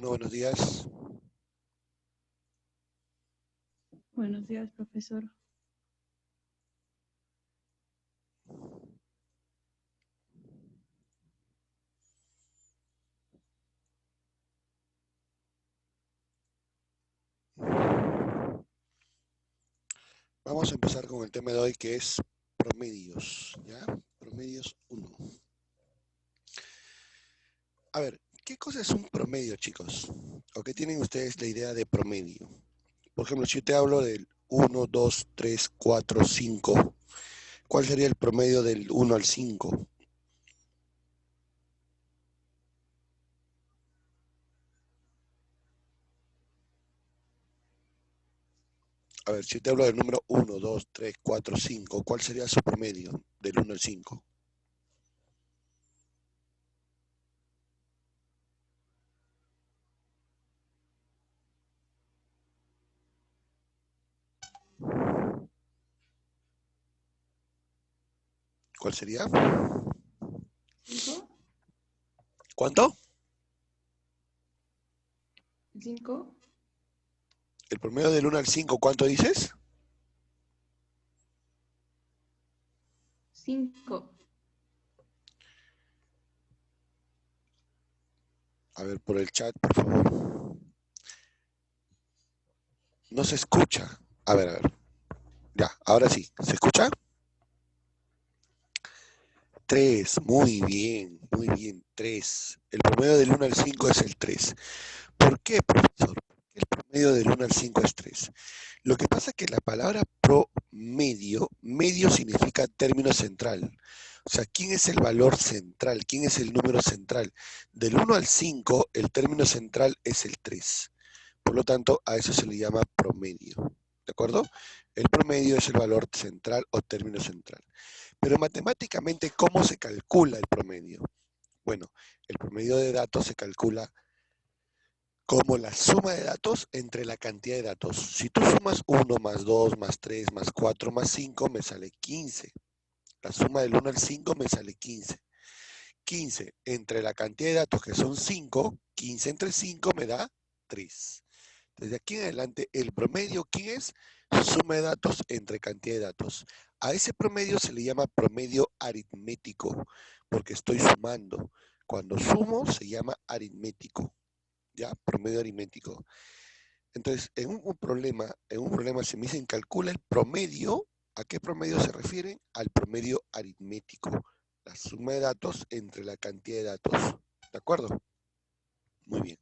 Buenos días. Buenos días, profesor. Vamos a empezar con el tema de hoy, que es promedios, ¿ya? Promedios 1. A ver, ¿qué cosa es un promedio, chicos? ¿O qué tienen ustedes la idea de promedio? Por ejemplo, si yo te hablo del 1, 2, 3, 4, 5, ¿cuál sería el promedio del 1 al 5? A ver, si te hablo del número 1, 2, 3, 4, 5, ¿cuál sería su promedio del 1 al 5? ¿Cuál sería? 5. ¿Cuánto? 5. El promedio del 1 al 5, ¿cuánto dices? 5. A ver, por el chat, por favor. No se escucha. A ver. Ya, ahora sí. ¿Se escucha? 3, muy bien, 3. El promedio del 1 al 5 es el 3. ¿Por qué, profesor? El promedio del 1 al 5 es 3. Lo que pasa es que la palabra promedio, medio significa término central. O sea, ¿quién es el valor central? ¿Quién es el número central? Del 1 al 5, el término central es el 3. Por lo tanto, a eso se le llama promedio. ¿De acuerdo? El promedio es el valor central o término central. Pero matemáticamente, ¿cómo se calcula el promedio? Bueno, el promedio de datos se calcula como la suma de datos entre la cantidad de datos. Si tú sumas 1 más 2 más 3 más 4 más 5, me sale 15. La suma del 1 al 5 me sale 15. 15 entre la cantidad de datos, que son 5, 15 entre 5 me da 3. Desde aquí en adelante, el promedio, ¿qué es? Suma de datos entre cantidad de datos. A ese promedio se le llama promedio aritmético, porque estoy sumando. Cuando sumo se llama aritmético, ¿ya? Promedio aritmético. Entonces, en un problema si me dicen calcula el promedio, ¿a qué promedio se refieren? Al promedio aritmético, la suma de datos entre la cantidad de datos. ¿De acuerdo? Muy bien.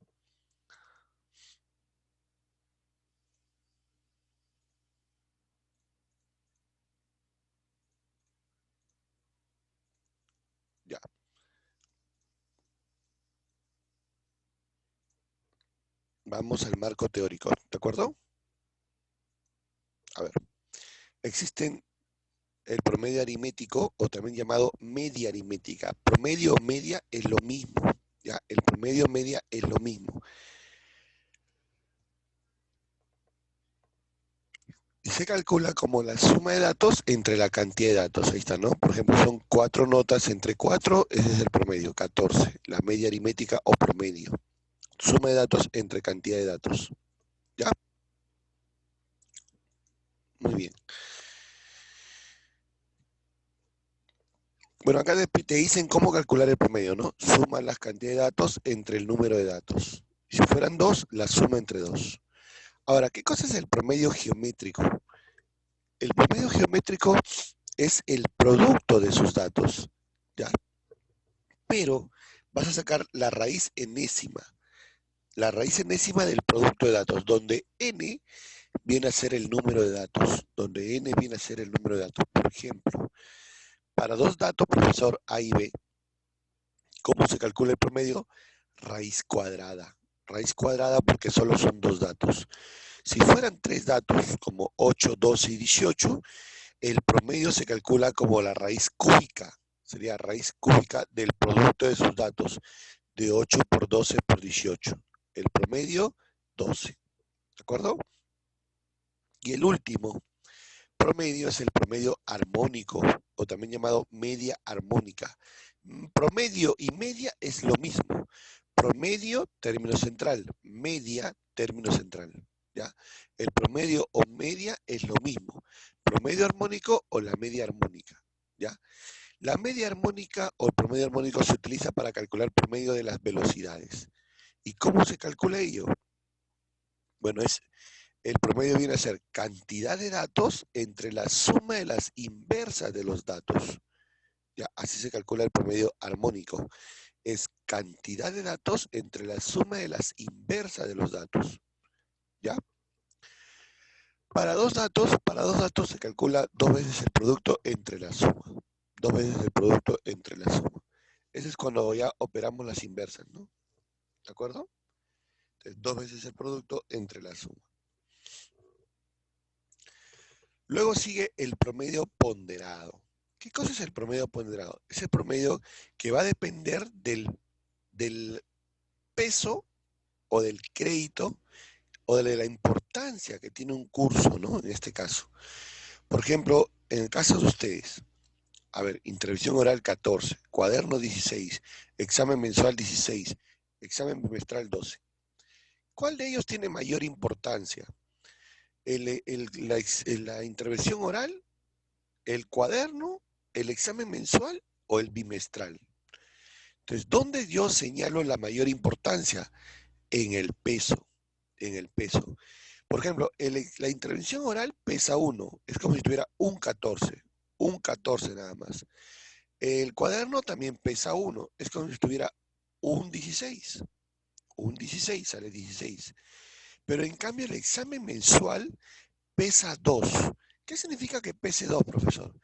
Ya. Vamos al marco teórico, ¿de acuerdo? A ver, existen el promedio aritmético o también llamado media aritmética. Promedio o media es lo mismo, ¿ya? El promedio media es lo mismo. Y se calcula como la suma de datos entre la cantidad de datos. Ahí está, ¿no? Por ejemplo, son 4 notas entre 4, ese es el promedio, 14. La media aritmética o promedio. Suma de datos entre cantidad de datos. ¿Ya? Muy bien. Bueno, acá te dicen cómo calcular el promedio, ¿no? Suma las cantidades de datos entre el número de datos. Si fueran 2, la suma entre 2. Ahora, ¿qué cosa es el promedio geométrico? El promedio geométrico es el producto de sus datos, ¿ya? Pero vas a sacar la raíz enésima del producto de datos, donde n viene a ser el número de datos, Por ejemplo, para dos datos, profesor A y B, ¿cómo se calcula el promedio? Raíz cuadrada. Raíz cuadrada porque solo son dos datos. Si fueran tres datos, como 8, 12 y 18, el promedio se calcula como la raíz cúbica. Sería raíz cúbica del producto de sus datos, de 8 por 12 por 18. El promedio, 12. ¿De acuerdo? Y el último promedio es el promedio armónico, o también llamado media armónica. Promedio y media es lo mismo. promedio, término central. Media, término central. ¿Ya? El promedio o media es lo mismo. Promedio armónico o la media armónica. ¿Ya? La media armónica o el promedio armónico se utiliza para calcular promedio de las velocidades. ¿Y cómo se calcula ello? Bueno, el promedio viene a ser cantidad de datos entre la suma de las inversas de los datos. ¿Ya? Así se calcula el promedio armónico. Es cantidad de datos entre la suma de las inversas de los datos. ¿Ya? Para dos datos se calcula 2 veces el producto entre la suma. 2 veces el producto entre la suma. Ese es cuando ya operamos las inversas, ¿no? ¿De acuerdo? Entonces, 2 veces el producto entre la suma. Luego sigue el promedio ponderado. ¿Qué cosa es el promedio ponderado? Es el promedio que va a depender del peso o del crédito o de la importancia que tiene un curso, ¿no? En este caso. Por ejemplo, en el caso de ustedes, a ver, intervención oral 14, cuaderno 16, examen mensual 16, examen bimestral 12. ¿Cuál de ellos tiene mayor importancia? La intervención oral, el cuaderno, el examen mensual o el bimestral. Entonces, ¿dónde yo señalo la mayor importancia? En el peso, en el peso. Por ejemplo, la intervención oral pesa 1, es como si tuviera un 14 nada más. El cuaderno también pesa 1, es como si tuviera un 16 sale 16. Pero en cambio el examen mensual pesa 2. ¿Qué significa que pese 2, profesor?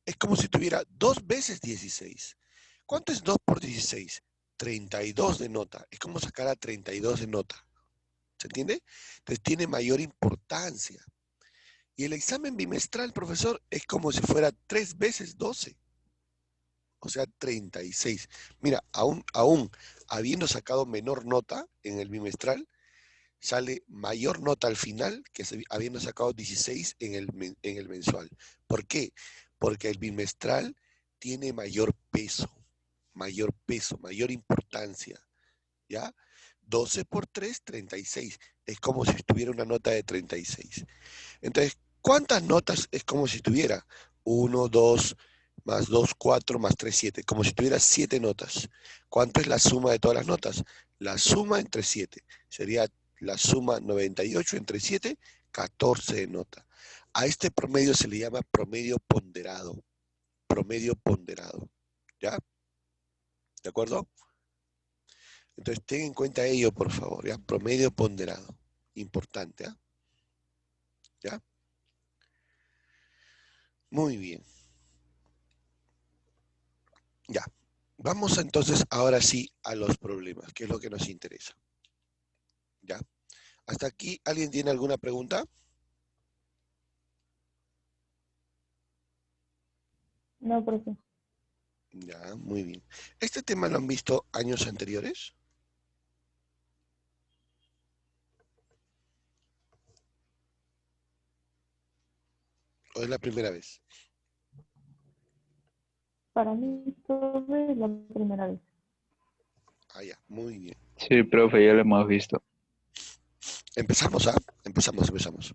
Es como si tuviera 2 veces 16. ¿Cuánto es 2 por 16? 32 de nota. Es como sacar a 32 de nota. ¿Se entiende? Entonces tiene mayor importancia. Y el examen bimestral, profesor, es como si fuera 3 veces 12. O sea, 36. Mira, aún habiendo sacado menor nota en el bimestral, sale mayor nota al final que habiendo sacado 16 en el mensual. ¿Por qué? Porque el bimestral tiene mayor peso, mayor importancia. ¿Ya? 12 por 3, 36. Es como si tuviera una nota de 36. Entonces, ¿cuántas notas es como si tuviera? 1, 2, más 2, 4, más 3, 7. Como si tuviera 7 notas. ¿Cuánto es la suma de todas las notas? La suma entre 7. Sería la suma 98 entre 7, 14 de nota. A este promedio se le llama promedio ponderado. Promedio ponderado. ¿Ya? ¿De acuerdo? Entonces, ten en cuenta ello, por favor, ¿ya? Promedio ponderado. Importante, ¿ah? ¿Ya? Muy bien. Ya. Vamos entonces ahora sí a los problemas, que es lo que nos interesa. ¿Ya? ¿Hasta aquí alguien tiene alguna pregunta? No, profe. Ya, muy bien. ¿Este tema lo han visto años anteriores? ¿O es la primera vez? Para mí, profe, es la primera vez. Ah, ya, muy bien. Sí, profe, ya lo hemos visto. Empezamos, ¿ah? Empezamos.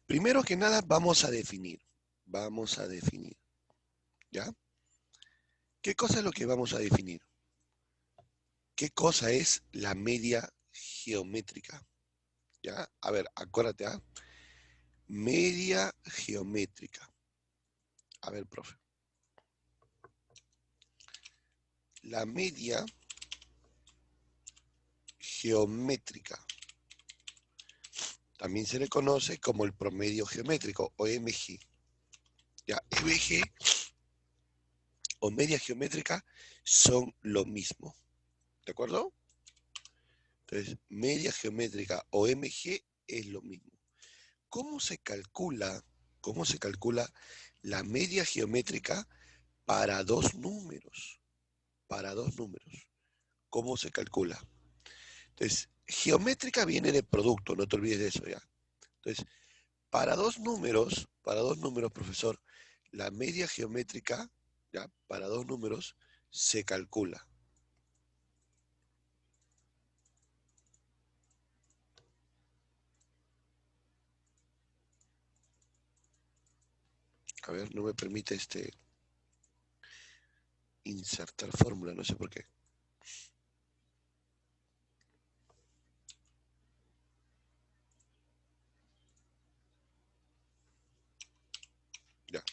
Primero que nada, vamos a definir. Vamos a definir. ¿Ya? ¿Qué cosa es lo que vamos a definir? ¿Qué cosa es la media geométrica? ¿Ya? A ver, acuérdate, ¿ah? Media geométrica. A ver, profe. La media geométrica también se le conoce como el promedio geométrico o MG. Ya, MG o media geométrica son lo mismo. ¿De acuerdo? Entonces, media geométrica o MG es lo mismo. ¿Cómo se calcula la media geométrica para dos números? Para dos números. ¿Cómo se calcula? Entonces, geométrica viene de producto, no te olvides de eso ya. Entonces, para dos números, profesor, la media geométrica, ya, para dos números, se calcula. A ver, no me permite insertar fórmula, no sé por qué. Ya.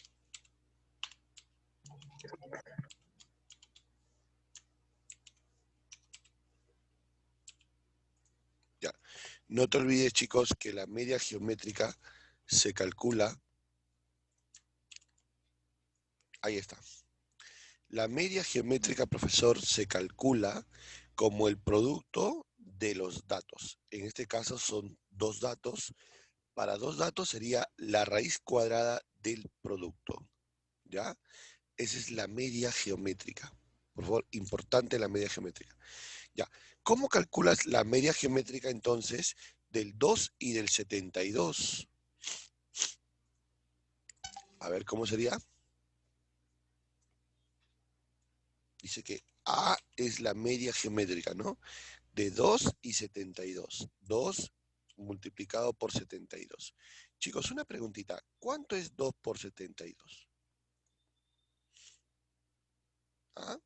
Ya. No te olvides, chicos, que la media geométrica se calcula. Ahí está. La media geométrica, profesor, se calcula como el producto de los datos. En este caso son dos datos. Para dos datos sería la raíz cuadrada del producto. ¿Ya? Esa es la media geométrica. Por favor, importante la media geométrica. Ya. ¿Cómo calculas la media geométrica entonces del 2 y del 72? A ver, ¿cómo sería? Dice que A es la media geométrica, ¿no? De 2 y 72. 2 multiplicado por 72. Chicos, una preguntita. ¿Cuánto es 2 por 72? ¿Ah?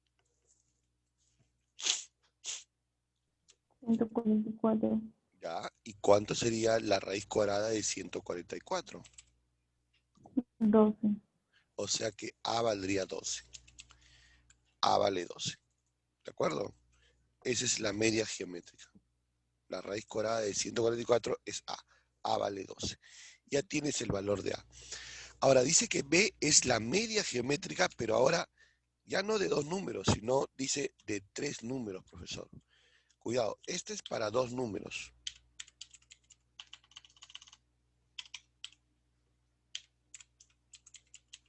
144. ¿Ya? ¿Y cuánto sería la raíz cuadrada de 144? 12. O sea que A valdría 12. A vale 12. ¿De acuerdo? Esa es la media geométrica. La raíz cuadrada de 144 es A. A vale 12. Ya tienes el valor de A. Ahora dice que B es la media geométrica, pero ahora ya no de dos números, sino dice de tres números, profesor. Cuidado, este es para dos números.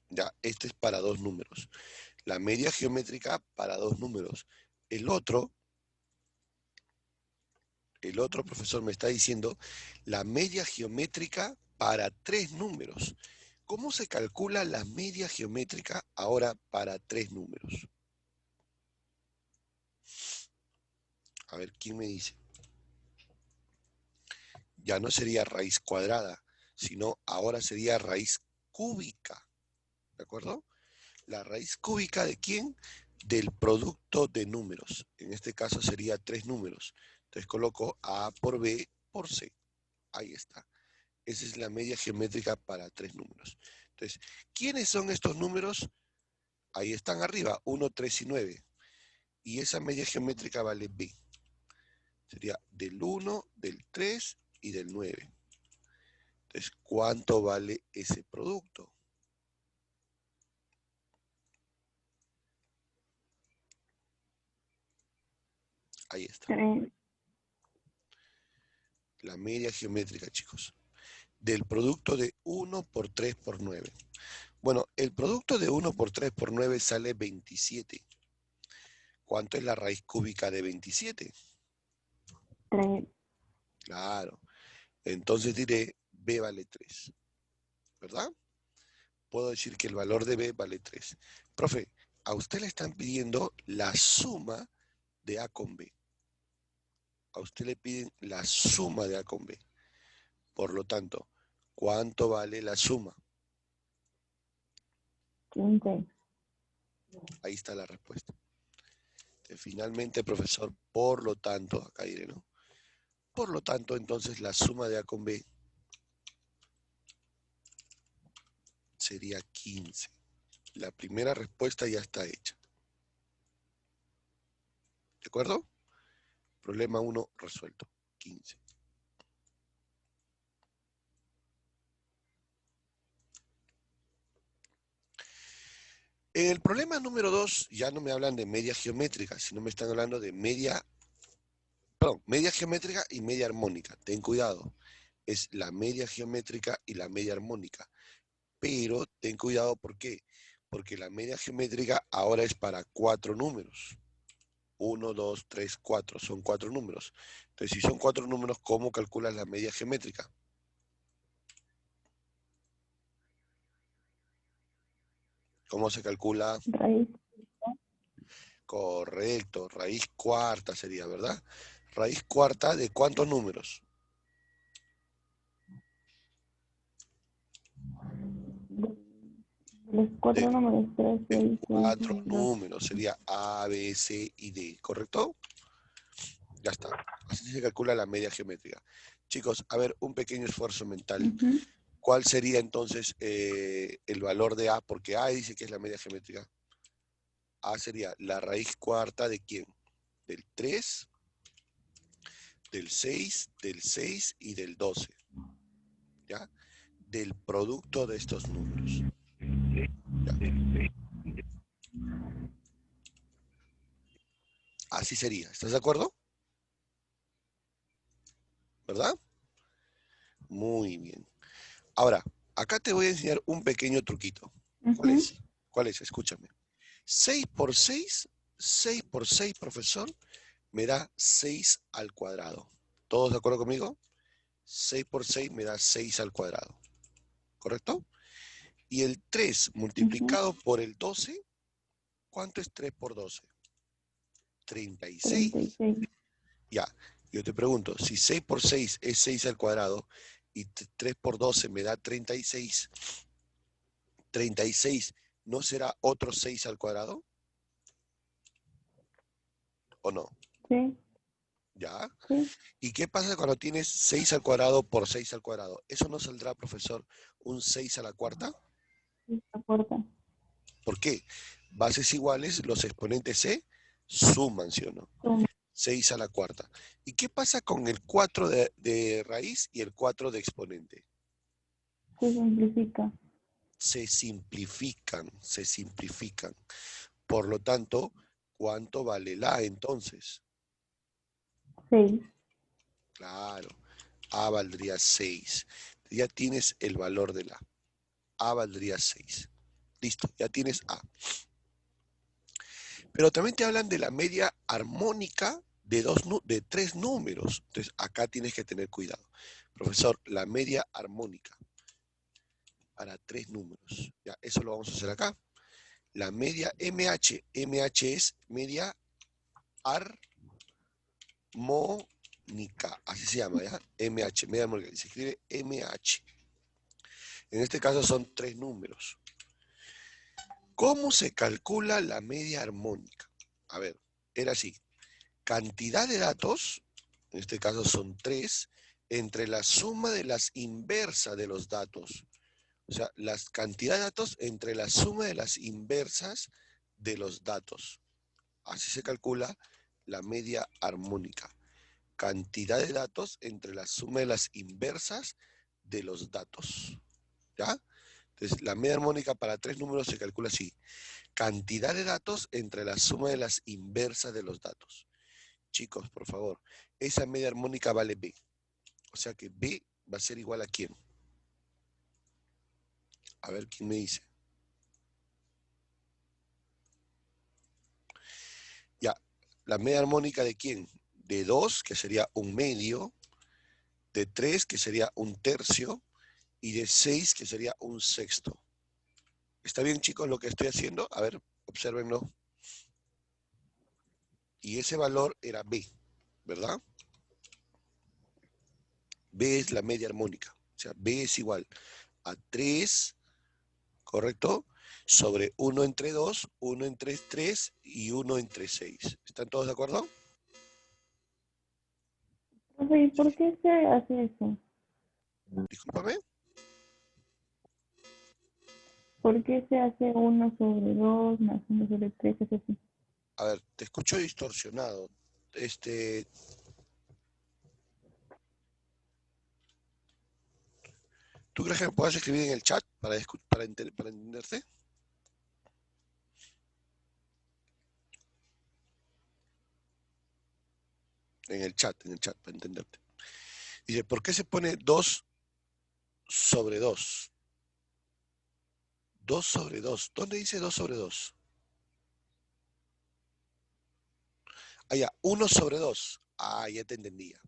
Ya, este es para dos números. La media geométrica para dos números. El otro, profesor, me está diciendo la media geométrica para tres números. ¿Cómo se calcula la media geométrica ahora para tres números? A ver, ¿quién me dice? Ya no sería raíz cuadrada, sino ahora sería raíz cúbica. ¿De acuerdo? La raíz cúbica ¿de quién? Del producto de números. En este caso sería tres números. Entonces coloco A por B por C. Ahí está. Esa es la media geométrica para tres números. Entonces, ¿quiénes son estos números? Ahí están arriba, 1, 3 y 9. Y esa media geométrica vale B. Sería del 1, del 3 y del 9. Entonces, ¿cuánto vale ese producto? Ahí está. 3. La media geométrica, chicos. Del producto de 1 por 3 por 9. Bueno, el producto de 1 por 3 por 9 sale 27. ¿Cuánto es la raíz cúbica de 27? 3. Claro. Entonces diré B vale 3. ¿Verdad? Puedo decir que el valor de B vale 3. Profe, a usted le están pidiendo la suma de A con B. A usted le piden la suma de A con B. Por lo tanto, ¿cuánto vale la suma? 15. Ahí está la respuesta. Finalmente, profesor, por lo tanto, acá diré, ¿no? Por lo tanto, entonces la suma de A con B sería 15. La primera respuesta ya está hecha. ¿De acuerdo? Problema 1 resuelto. 15. En el problema número 2 ya no me hablan de media geométrica, sino me están hablando de media geométrica y media armónica. Ten cuidado. Es la media geométrica y la media armónica. Pero ten cuidado, ¿por qué? Porque la media geométrica ahora es para cuatro números. 1, 2, 3, 4. Son cuatro números. Entonces, si son cuatro números, ¿cómo calculas la media geométrica? ¿Cómo se calcula? Raíz. Correcto. Raíz cuarta sería, ¿verdad? Raíz cuarta ¿de cuántos números? Los cuatro De- números, 3, 6, 6, Cuatro 2. números, sería A, B, C y D, ¿correcto? Ya está. Así se calcula la media geométrica. Chicos, a ver, un pequeño esfuerzo mental. ¿Cuál sería entonces el valor de A? Porque A dice que es la media geométrica. A sería la raíz cuarta de ¿quién? Del 3, del 6, del 6 y del 12. ¿Ya? Del producto de estos números. ¿Ya? Así sería. ¿Estás de acuerdo? ¿Verdad? Muy bien. Ahora, acá te voy a enseñar un pequeño truquito. ¿Cuál es? ¿Cuál es? Escúchame. 6 por 6, 6 por 6, profesor, me da 6 al cuadrado. ¿Todos de acuerdo conmigo? 6 por 6 me da 6 al cuadrado. ¿Correcto? Y el 3 multiplicado por el 12, ¿cuánto es 3 por 12? 36. 36. Ya, yo te pregunto, si 6 por 6 es 6 al cuadrado y 3 por 12 me da 36, 36, ¿no será otro 6 al cuadrado? ¿O no? Sí, ¿Ya? sí, ¿Y qué pasa cuando tienes 6 al cuadrado por 6 al cuadrado? ¿Eso no saldrá, profesor, un 6 a la cuarta? sí, aporta. ¿Por qué? Bases iguales, los exponentes se suman, ¿sí o no? Suma. 6 a la cuarta. ¿Y qué pasa con el 4 de raíz y el 4 de exponente? Se simplifica. Se simplifican, se simplifican. Por lo tanto, ¿cuánto vale la entonces? 6. Claro, A valdría 6. Ya tienes el valor de la A valdría 6. Listo, ya tienes A. Pero también te hablan de la media armónica de 3 números. Entonces, acá tienes que tener cuidado. Profesor, la media armónica para 3 números. Ya, eso lo vamos a hacer acá. La media MH. MH es media armónica. Así se llama, ¿ya? MH, media armónica. Se escribe MH. En este caso son 3 números. ¿Cómo se calcula la media armónica? A ver, era así. Cantidad de datos, en este caso son 3, entre la suma de las inversas de los datos. O sea, la cantidad de datos entre la suma de las inversas de los datos. Así se calcula la media armónica. Cantidad de datos entre la suma de las inversas de los datos. ¿Ya? Entonces, la media armónica para 3 números se calcula así. Cantidad de datos entre la suma de las inversas de los datos. Chicos, por favor, esa media armónica vale B. O sea que B va a ser igual a ¿quién? A ver, ¿quién me dice? Ya, la media armónica de ¿quién? De 2, que sería un medio, de 3, que sería un tercio, y de 6, que sería un sexto. ¿Está bien, chicos, lo que estoy haciendo? A ver, obsérvenlo. Y ese valor era B, ¿verdad? B es la media armónica. O sea, B es igual a 3, ¿correcto? Sobre 1 entre 2, 1 entre 3 y 1 entre 6. ¿Están todos de acuerdo? Profe, ¿y por qué se hace eso? Discúlpame. ¿Por qué se hace 1 sobre 2 más 1 sobre 3? Es así. A ver, te escucho distorsionado. ¿Tú crees que me puedas escribir en el chat para entenderte? En el chat, para entenderte. Dice, ¿por qué se pone 2 sobre 2? 2 sobre 2. ¿Dónde dice 2 sobre 2? Ah, ya, 1 sobre 2. Ah, ya te entendía.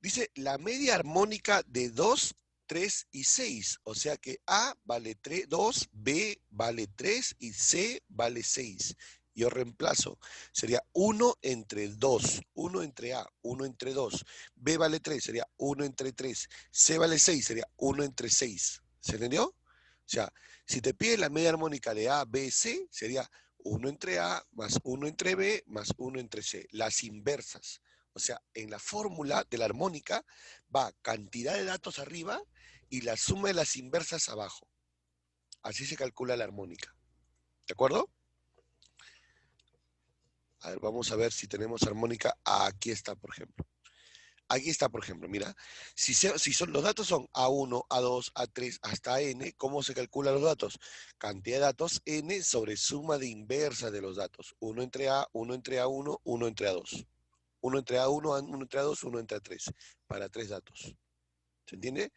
Dice la media armónica de 2, 3 y 6. O sea que A vale 2, B vale 3 y C vale 6. Yo reemplazo. Sería 1 entre 2. 1 entre A. 1 entre 2. B vale 3. Sería 1 entre 3. C vale 6. Sería 1 entre 6. ¿Se entendió? sea, si te pide la media armónica de A, B, C, sería 1 entre A más 1 entre B más 1 entre C. Las inversas. O sea, en la fórmula de la armónica va cantidad de datos arriba y la suma de las inversas abajo. Así se calcula la armónica. ¿De acuerdo? A ver, vamos a ver si tenemos armónica. Aquí está, por ejemplo. Aquí está, por ejemplo, mira. Si son, los datos son A1, A2, A3, hasta N, ¿cómo se calculan los datos? Cantidad de datos N sobre suma de inversa de los datos. 1 entre A, 1 entre A1, 1 entre A2. 1 entre A1, 1 entre A2, 1 entre A3. Para 3 datos. ¿Se entiende?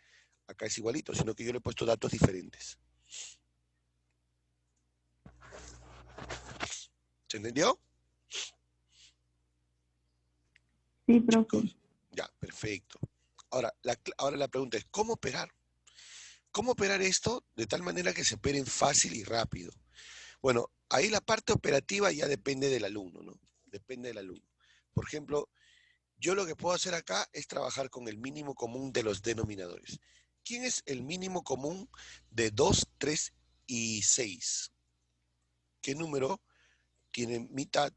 Acá es igualito, sino que yo le he puesto datos diferentes. ¿Se entendió? Sí, profe. Ya, perfecto. Ahora la pregunta es, ¿cómo operar? ¿Cómo operar esto de tal manera que se operen fácil y rápido? Bueno, ahí la parte operativa ya depende del alumno, ¿no? Depende del alumno. Por ejemplo, yo lo que puedo hacer acá es trabajar con el mínimo común de los denominadores. ¿Quién es el mínimo común de 2, 3 y 6? ¿Qué número tiene mitad,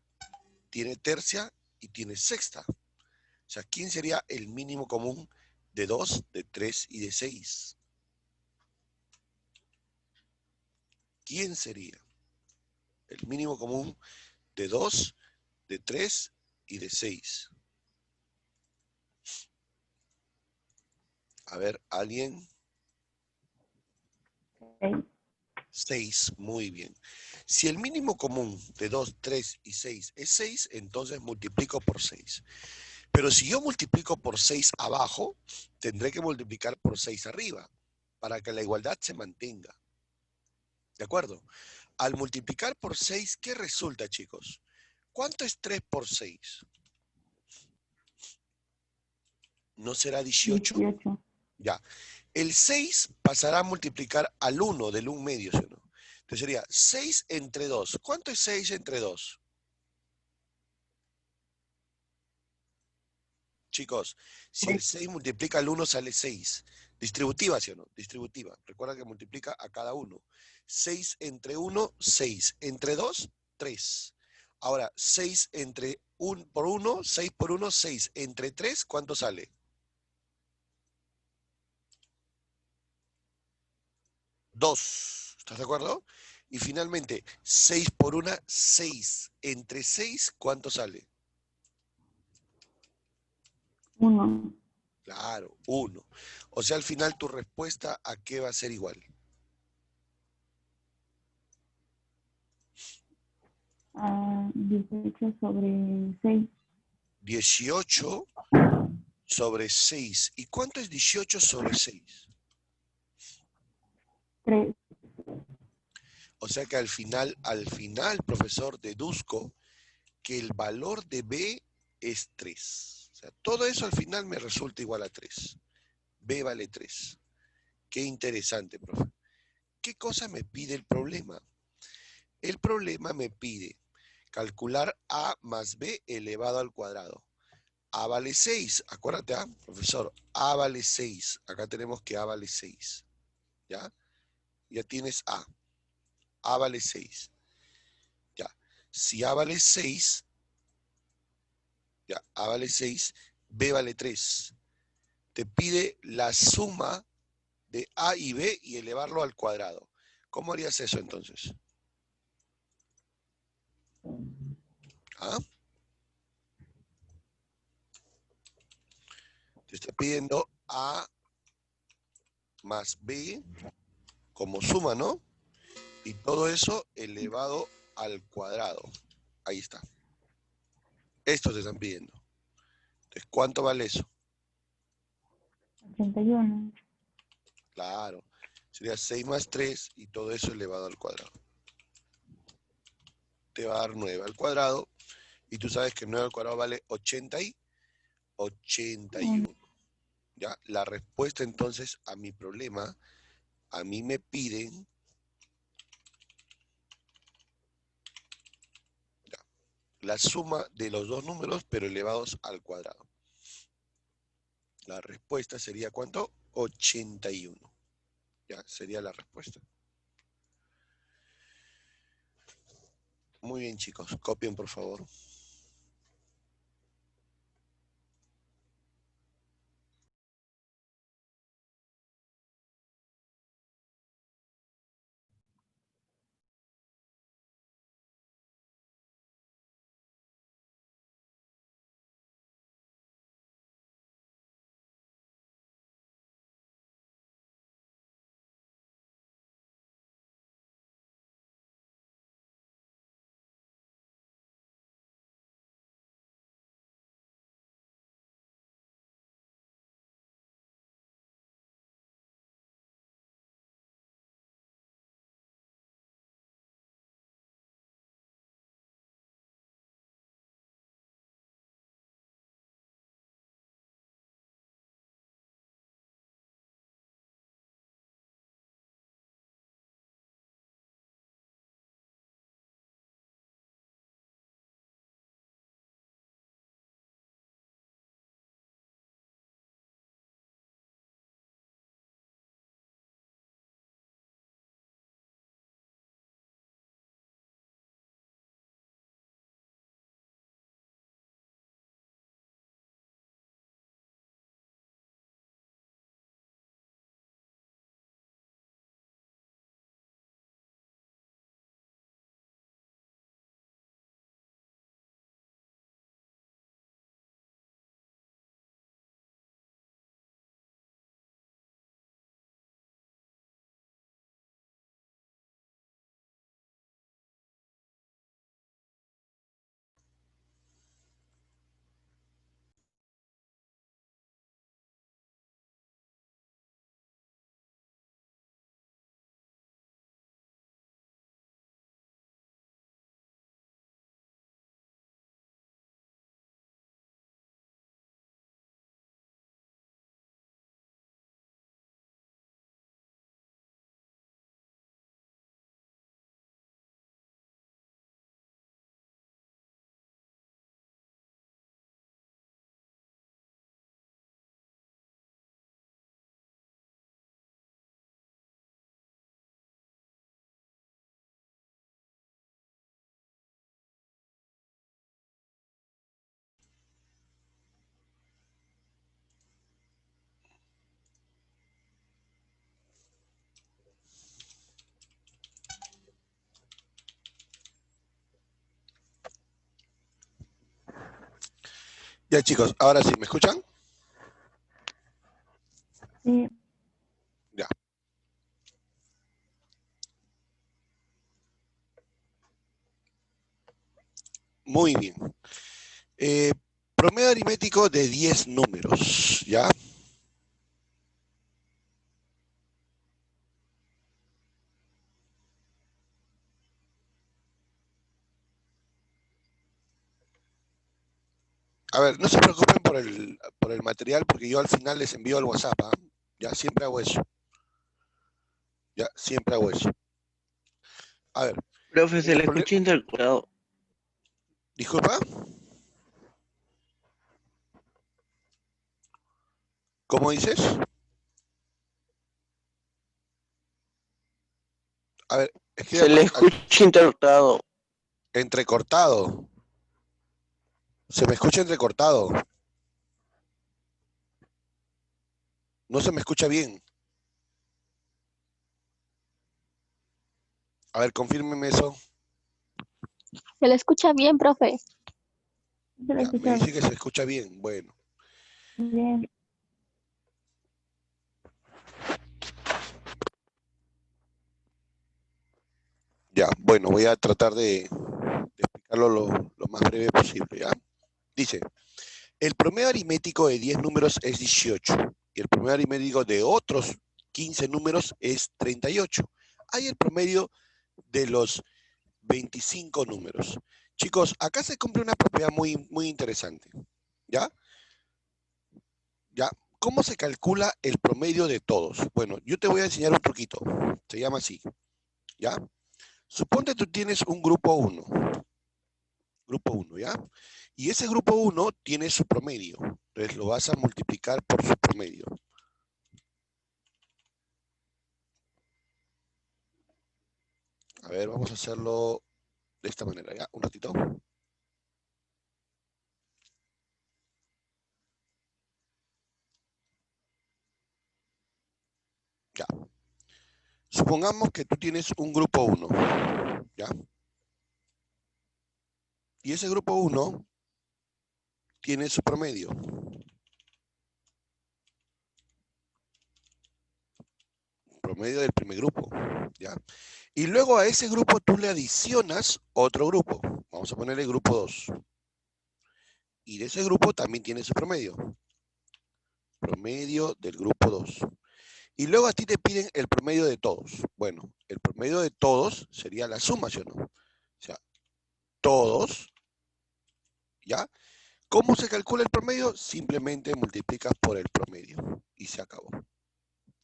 tiene tercia y tiene sexta? O sea, ¿quién sería el mínimo común de 2, de 3 y de 6? ¿Quién sería el mínimo común de 2, de 3 y de 6? A ver, ¿alguien? 6. 6, muy bien. Si el mínimo común de 2, 3 y 6 es 6, entonces multiplico por 6. Pero si yo multiplico por 6 abajo, tendré que multiplicar por 6 arriba, para que la igualdad se mantenga. ¿De acuerdo? Al multiplicar por 6, ¿qué resulta, chicos? ¿Cuánto es 3 por 6? ¿No será 18? 18. Ya. El 6 pasará a multiplicar al 1 del 1 medio, ¿sí o no? Entonces sería 6 entre 2. ¿Cuánto es 6 entre 2? Chicos, si el 6 multiplica al 1 sale 6. Distributiva, ¿sí o no? Distributiva. Recuerda que multiplica a cada uno. 6 entre 1, 6. Entre 2, 3. Ahora, 6 entre 1 por 1, 6 por 1, 6. Entre 3, ¿cuánto sale? 2. ¿Estás de acuerdo? Y finalmente, 6 por 1, 6. Entre 6, ¿cuánto sale? 1. Claro, 1. O sea, al final tu respuesta ¿a qué va a ser igual? 18 sobre 6. 18 sobre 6. ¿Y cuánto es 18 sobre 6? 3. O sea que al final, profesor, deduzco que el valor de B es 3. O sea, todo eso al final me resulta igual a 3. B vale 3. Qué interesante, profe. ¿Qué cosa me pide el problema? El problema me pide calcular A más B elevado al cuadrado. A vale 6. Acuérdate, profesor, A vale 6. Acá tenemos que A vale 6. ¿Ya? Ya tienes A. A vale 6. Ya. Si A vale 6, ya, A vale 6, B vale 3. Te pide la suma de A y B y elevarlo al cuadrado. ¿Cómo harías eso entonces? ¿Ah? Te está pidiendo A más B como suma, ¿no? Y todo eso elevado al cuadrado. Ahí está. Esto te están pidiendo. Entonces, ¿cuánto vale eso? 81. Claro. Sería 6 más 3 y todo eso elevado al cuadrado. Te va a dar 9 al cuadrado. Y tú sabes que 9 al cuadrado vale 81. ¿Ya? La respuesta entonces a mi problema, a mí me piden ya, la suma de los dos números, pero elevados al cuadrado. La respuesta sería ¿cuánto? 81. Ya, sería la respuesta. Muy bien, chicos. Copien, por favor. Ya, chicos, ahora sí, ¿me escuchan? Sí. Ya. Muy bien. Promedio aritmético de 10 números, ¿ya? A ver, no se preocupen por el material porque yo al final les envío al WhatsApp, ¿ah? Ya, siempre hago eso. Ya, siempre hago eso. A ver, Profe, se el le problema... escucha intercortado. Disculpa, ¿cómo dices? A ver, escribe Se le más escucha intercortado. entrecortado. Se me escucha entrecortado. No se me escucha bien. A ver, confírmeme eso. Se le escucha bien, profe. Se lo Ya, me escucha dice que se escucha bien. Bueno, bien. ya, bueno, voy a tratar de explicarlo lo más breve posible, ¿ya? Dice, el promedio aritmético de 10 números es 18 y el promedio aritmético de otros 15 números es 38. Hay el promedio de los 25 números. Chicos, acá se cumple una propiedad muy interesante, ¿ya? ¿Ya? ¿Cómo se calcula el promedio de todos? Bueno, yo te voy a enseñar un truquito. Se llama así, ¿ya? Suponte tú tienes un grupo 1, ¿ya? Y ese grupo 1 tiene su promedio. Entonces lo vas a multiplicar por su promedio. A ver, vamos a hacerlo de esta manera, ¿ya? Un ratito. Ya. Supongamos que tú tienes un grupo 1, ¿ya? Y ese grupo 1 tiene su promedio. Promedio del primer grupo, ¿ya? Y luego a ese grupo tú le adicionas otro grupo. Vamos a ponerle grupo 2. Y de ese grupo también tiene su promedio. Promedio del grupo 2. Y luego a ti te piden el promedio de todos. Bueno, el promedio de todos sería la suma, ¿sí o no? O sea, todos, ¿ya? ¿Cómo se calcula el promedio? Simplemente multiplicas por el promedio y se acabó,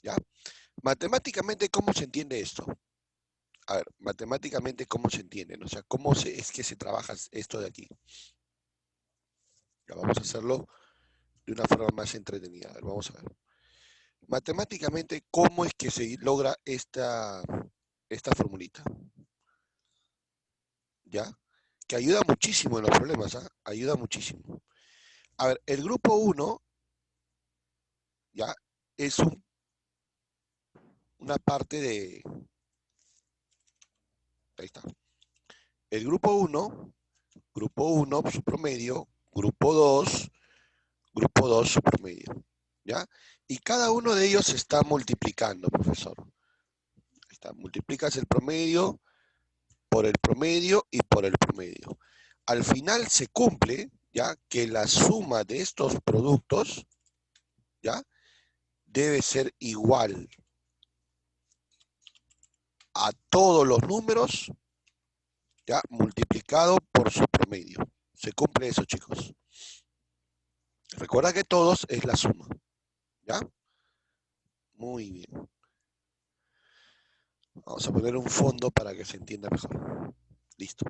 ¿ya? Matemáticamente, ¿cómo se entiende esto? A ver, matemáticamente, ¿cómo se entiende? O sea, ¿cómo es que se trabaja esto de aquí? Ya vamos a hacerlo de una forma más entretenida. A ver, vamos a ver. Matemáticamente, ¿cómo es que se logra esta formulita? ¿Ya? Que ayuda muchísimo en los problemas, ¿ah? Ayuda muchísimo. A ver, el grupo 1, ¿ya? Es una parte de... Ahí está. El grupo 1, su promedio, grupo 2, su promedio, ¿ya? Y cada uno de ellos se está multiplicando, profesor. Ahí está, multiplicas el promedio por el promedio y por el promedio. Al final se cumple, ¿ya? Que la suma de estos productos, ¿ya? Debe ser igual a todos los números, ¿ya? Multiplicado por su promedio. Se cumple eso, chicos. Recuerda que todos es la suma, ¿ya? Muy bien. Vamos a poner un fondo para que se entienda mejor. Listo.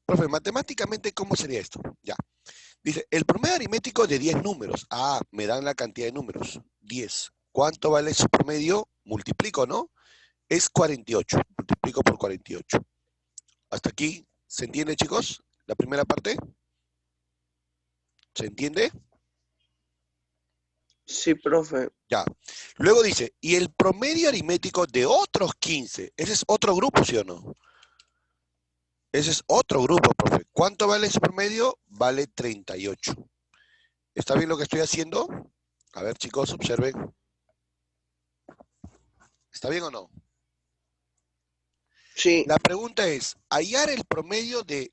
Profe, matemáticamente, ¿cómo sería esto? Ya. Dice, el promedio aritmético de 10 números. Ah, me dan la cantidad de números. 10. ¿Cuánto vale su promedio? Multiplico, ¿no? Es 48. Multiplico por 48. ¿Hasta aquí se entiende, chicos? La primera parte. ¿Se entiende? Sí, profe. Ya. Luego dice, y el promedio aritmético de otros 15. Ese es otro grupo, ¿sí o no? Ese es otro grupo, profe. ¿Cuánto vale su promedio? Vale 38. ¿Está bien lo que estoy haciendo? A ver, chicos, observen. ¿Está bien o no? Sí. La pregunta es, hallar el promedio de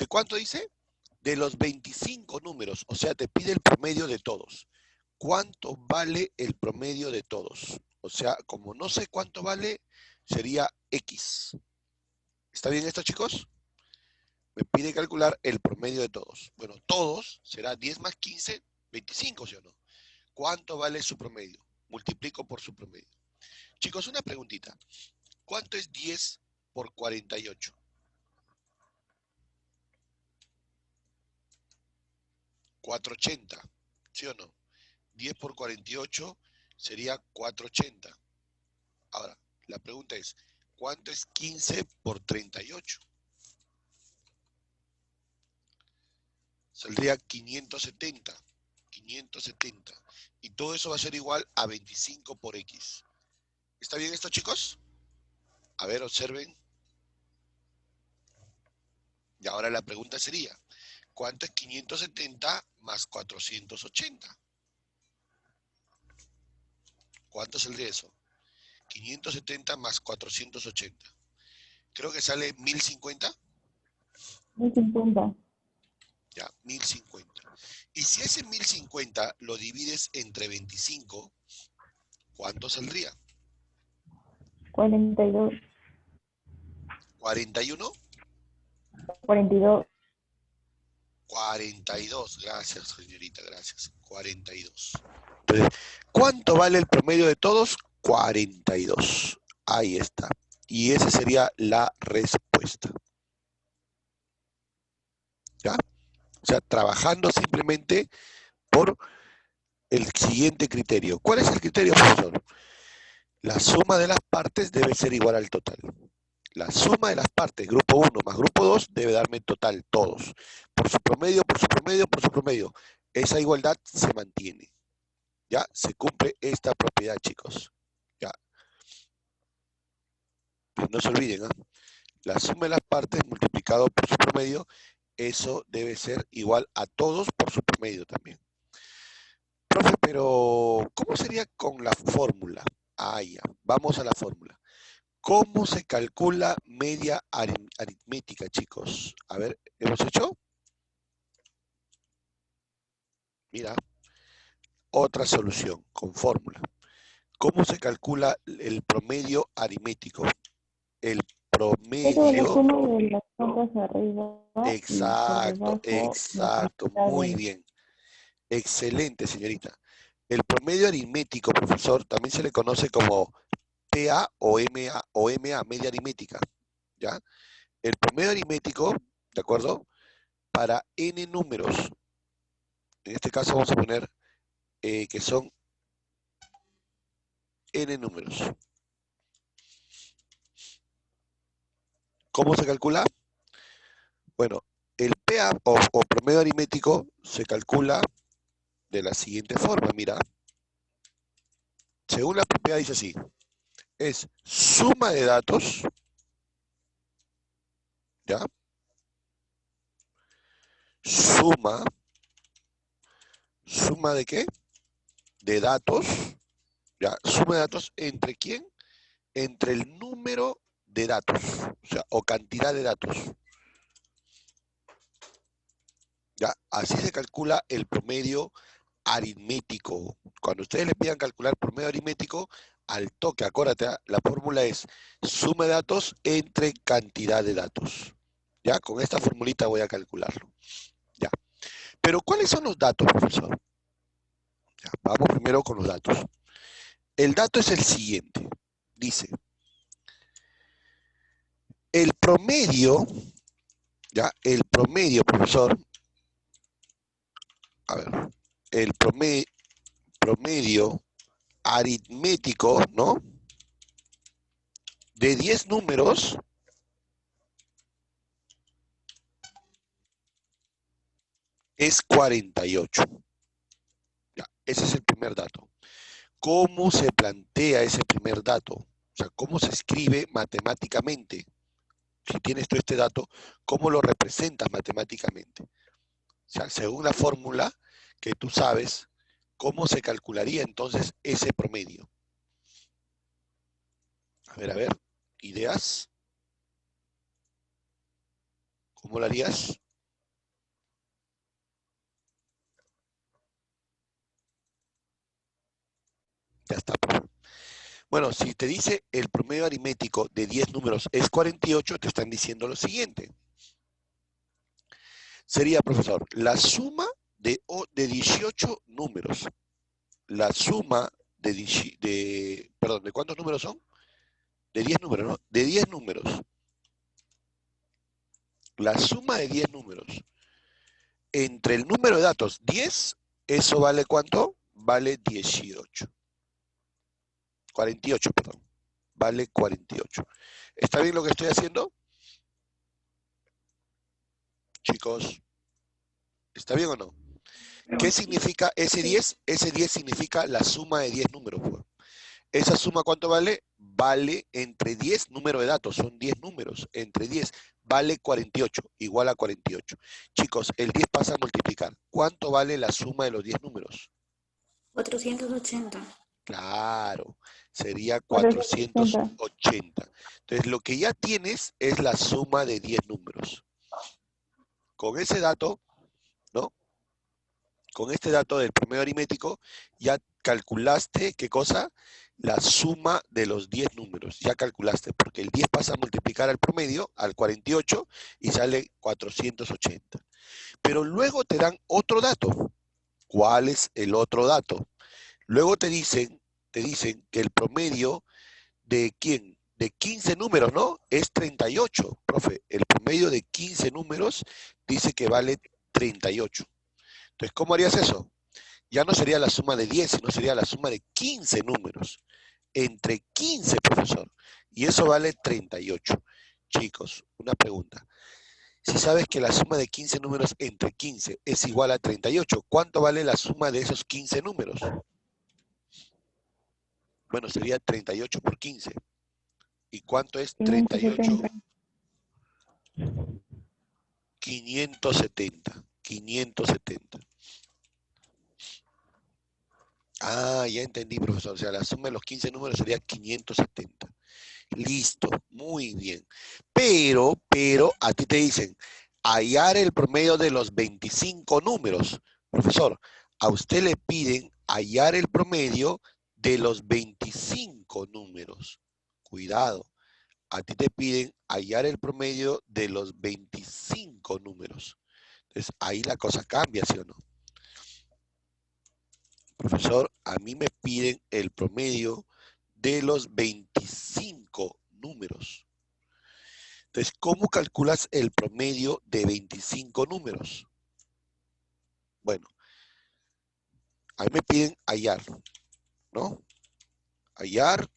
¿cuánto dice? De los 25 números. O sea, te pide el promedio de todos. ¿Cuánto vale el promedio de todos? O sea, como no sé cuánto vale, sería X. ¿Está bien esto, chicos? Me pide calcular el promedio de todos. Bueno, todos será 10 más 15, 25, ¿sí o no? ¿Cuánto vale su promedio? Multiplico por su promedio. Chicos, una preguntita. ¿Cuánto es 10 por 48? 480, ¿sí o no? 10 por 48 sería 480. Ahora, la pregunta es, ¿cuánto es 15 por 38? Saldría 570. 570. Y todo eso va a ser igual a 25 por X. ¿Está bien esto, chicos? A ver, observen. Y ahora la pregunta sería, ¿cuánto es 570 más 480? ¿Cuánto saldría eso? 570 más 480. Creo que sale 1050. 1050. Ya, 1050. Y si ese 1050 lo divides entre 25, ¿cuánto saldría? 42. 41. 42. 42, gracias señorita, gracias. 42. Entonces, ¿cuánto vale el promedio de todos? 42. Ahí está. Y esa sería la respuesta. ¿Ya? O sea, trabajando simplemente por el siguiente criterio. ¿Cuál es el criterio, profesor? La suma de las partes debe ser igual al total. La suma de las partes, grupo 1 más grupo 2, debe darme total, todos. Por su promedio, por su promedio, por su promedio. Esa igualdad se mantiene. ¿Ya? Se cumple esta propiedad, chicos. ¿Ya? Pero no se olviden, ¿ah? La suma de las partes multiplicado por su promedio, eso debe ser igual a todos por su promedio también. Profe, pero ¿cómo sería con la fórmula? Ah, ya. Vamos a la fórmula. ¿Cómo se calcula media aritmética, chicos? A ver, ¿hemos hecho? Mira, otra solución con fórmula. ¿Cómo se calcula el promedio aritmético? El Pero la promedio... suma de las cuentas arriba y por Exacto, debajo la exacto, cantidad muy de... bien. Excelente, señorita. El promedio aritmético, profesor, también se le conoce como PA o MA, media aritmética, ¿ya? El promedio aritmético, ¿de acuerdo? Para n números, en este caso vamos a poner que son n números. ¿Cómo se calcula? Bueno, el PA o promedio aritmético se calcula de la siguiente forma, mira. Según la propiedad dice así, es suma de datos, ¿ya? Suma ¿de qué? De datos, ¿ya? Suma de datos ¿entre quién? Entre el número de datos, o sea, o cantidad de datos. ¿Ya? Así se calcula el promedio aritmético. Cuando ustedes le pidan calcular promedio aritmético, al toque, acuérdate, la fórmula es suma de datos entre cantidad de datos. ¿Ya? Con esta formulita voy a calcularlo. ¿Ya? Pero ¿cuáles son los datos, profesor? Ya, vamos primero con los datos. El dato es el siguiente. Dice, el promedio, ¿ya? El promedio, profesor, a ver, el promedio aritmético, ¿no? De 10 números es 48. Ya, ese es el primer dato. ¿Cómo se plantea ese primer dato? O sea, ¿cómo se escribe matemáticamente? Si tienes tú este dato, ¿cómo lo representas matemáticamente? O sea, según la fórmula que tú sabes, ¿cómo se calcularía entonces ese promedio? A ver, ¿ideas? ¿Cómo lo harías? Ya está, profe. Bueno, si te dice el promedio aritmético de 10 números es 48, te están diciendo lo siguiente. Sería, profesor, la suma de 18 números. La suma perdón, ¿de cuántos números son? De 10 números, ¿no? De 10 números. La suma de 10 números. Entre el número de datos 10, ¿eso vale cuánto? Vale 18. 48, perdón. Vale 48. ¿Está bien lo que estoy haciendo? Chicos, ¿está bien o no? ¿Qué significa ese 10? Ese 10 significa la suma de 10 números. Pues. ¿Esa suma cuánto vale? Vale entre 10 números de datos, son 10 números, entre 10, vale 48, igual a 48. Chicos, el 10 pasa a multiplicar. ¿Cuánto vale la suma de los 10 números? 480. Claro, Sería 480. 480. Entonces, lo que ya tienes es la suma de 10 números. Con ese dato, ¿no? Con este dato del promedio aritmético, ya calculaste, ¿qué cosa? La suma de los 10 números. Ya calculaste, porque el 10 pasa a multiplicar al promedio, al 48, y sale 480. Pero luego te dan otro dato. ¿Cuál es el otro dato? Luego te dicen que el promedio de ¿quién? De 15 números, ¿no? Es 38, profe. El promedio de 15 números dice que vale 38. Entonces, ¿cómo harías eso? Ya no sería la suma de 10, sino sería la suma de 15 números. Entre 15, profesor. Y eso vale 38. chicos, una pregunta. Si sabes que la suma de 15 números entre 15 es igual a 38, ¿cuánto vale la suma de esos 15 números? Bueno, sería 38 por 15. ¿Y cuánto es 38? 570. 570. 570. Ah, ya entendí, profesor. O sea, la suma de los 15 números sería 570. Listo, muy bien. Pero, a ti te dicen, hallar el promedio de los 25 números. Profesor, a usted le piden hallar el promedio de los 25 números. Cuidado, a ti te piden hallar el promedio de los 25 números. Entonces, ahí la cosa cambia, ¿sí o no? Profesor, a mí me piden el promedio de los 25 números. Entonces, ¿cómo calculas el promedio de 25 números? Bueno, a mí me piden hallar, ¿no? Hallar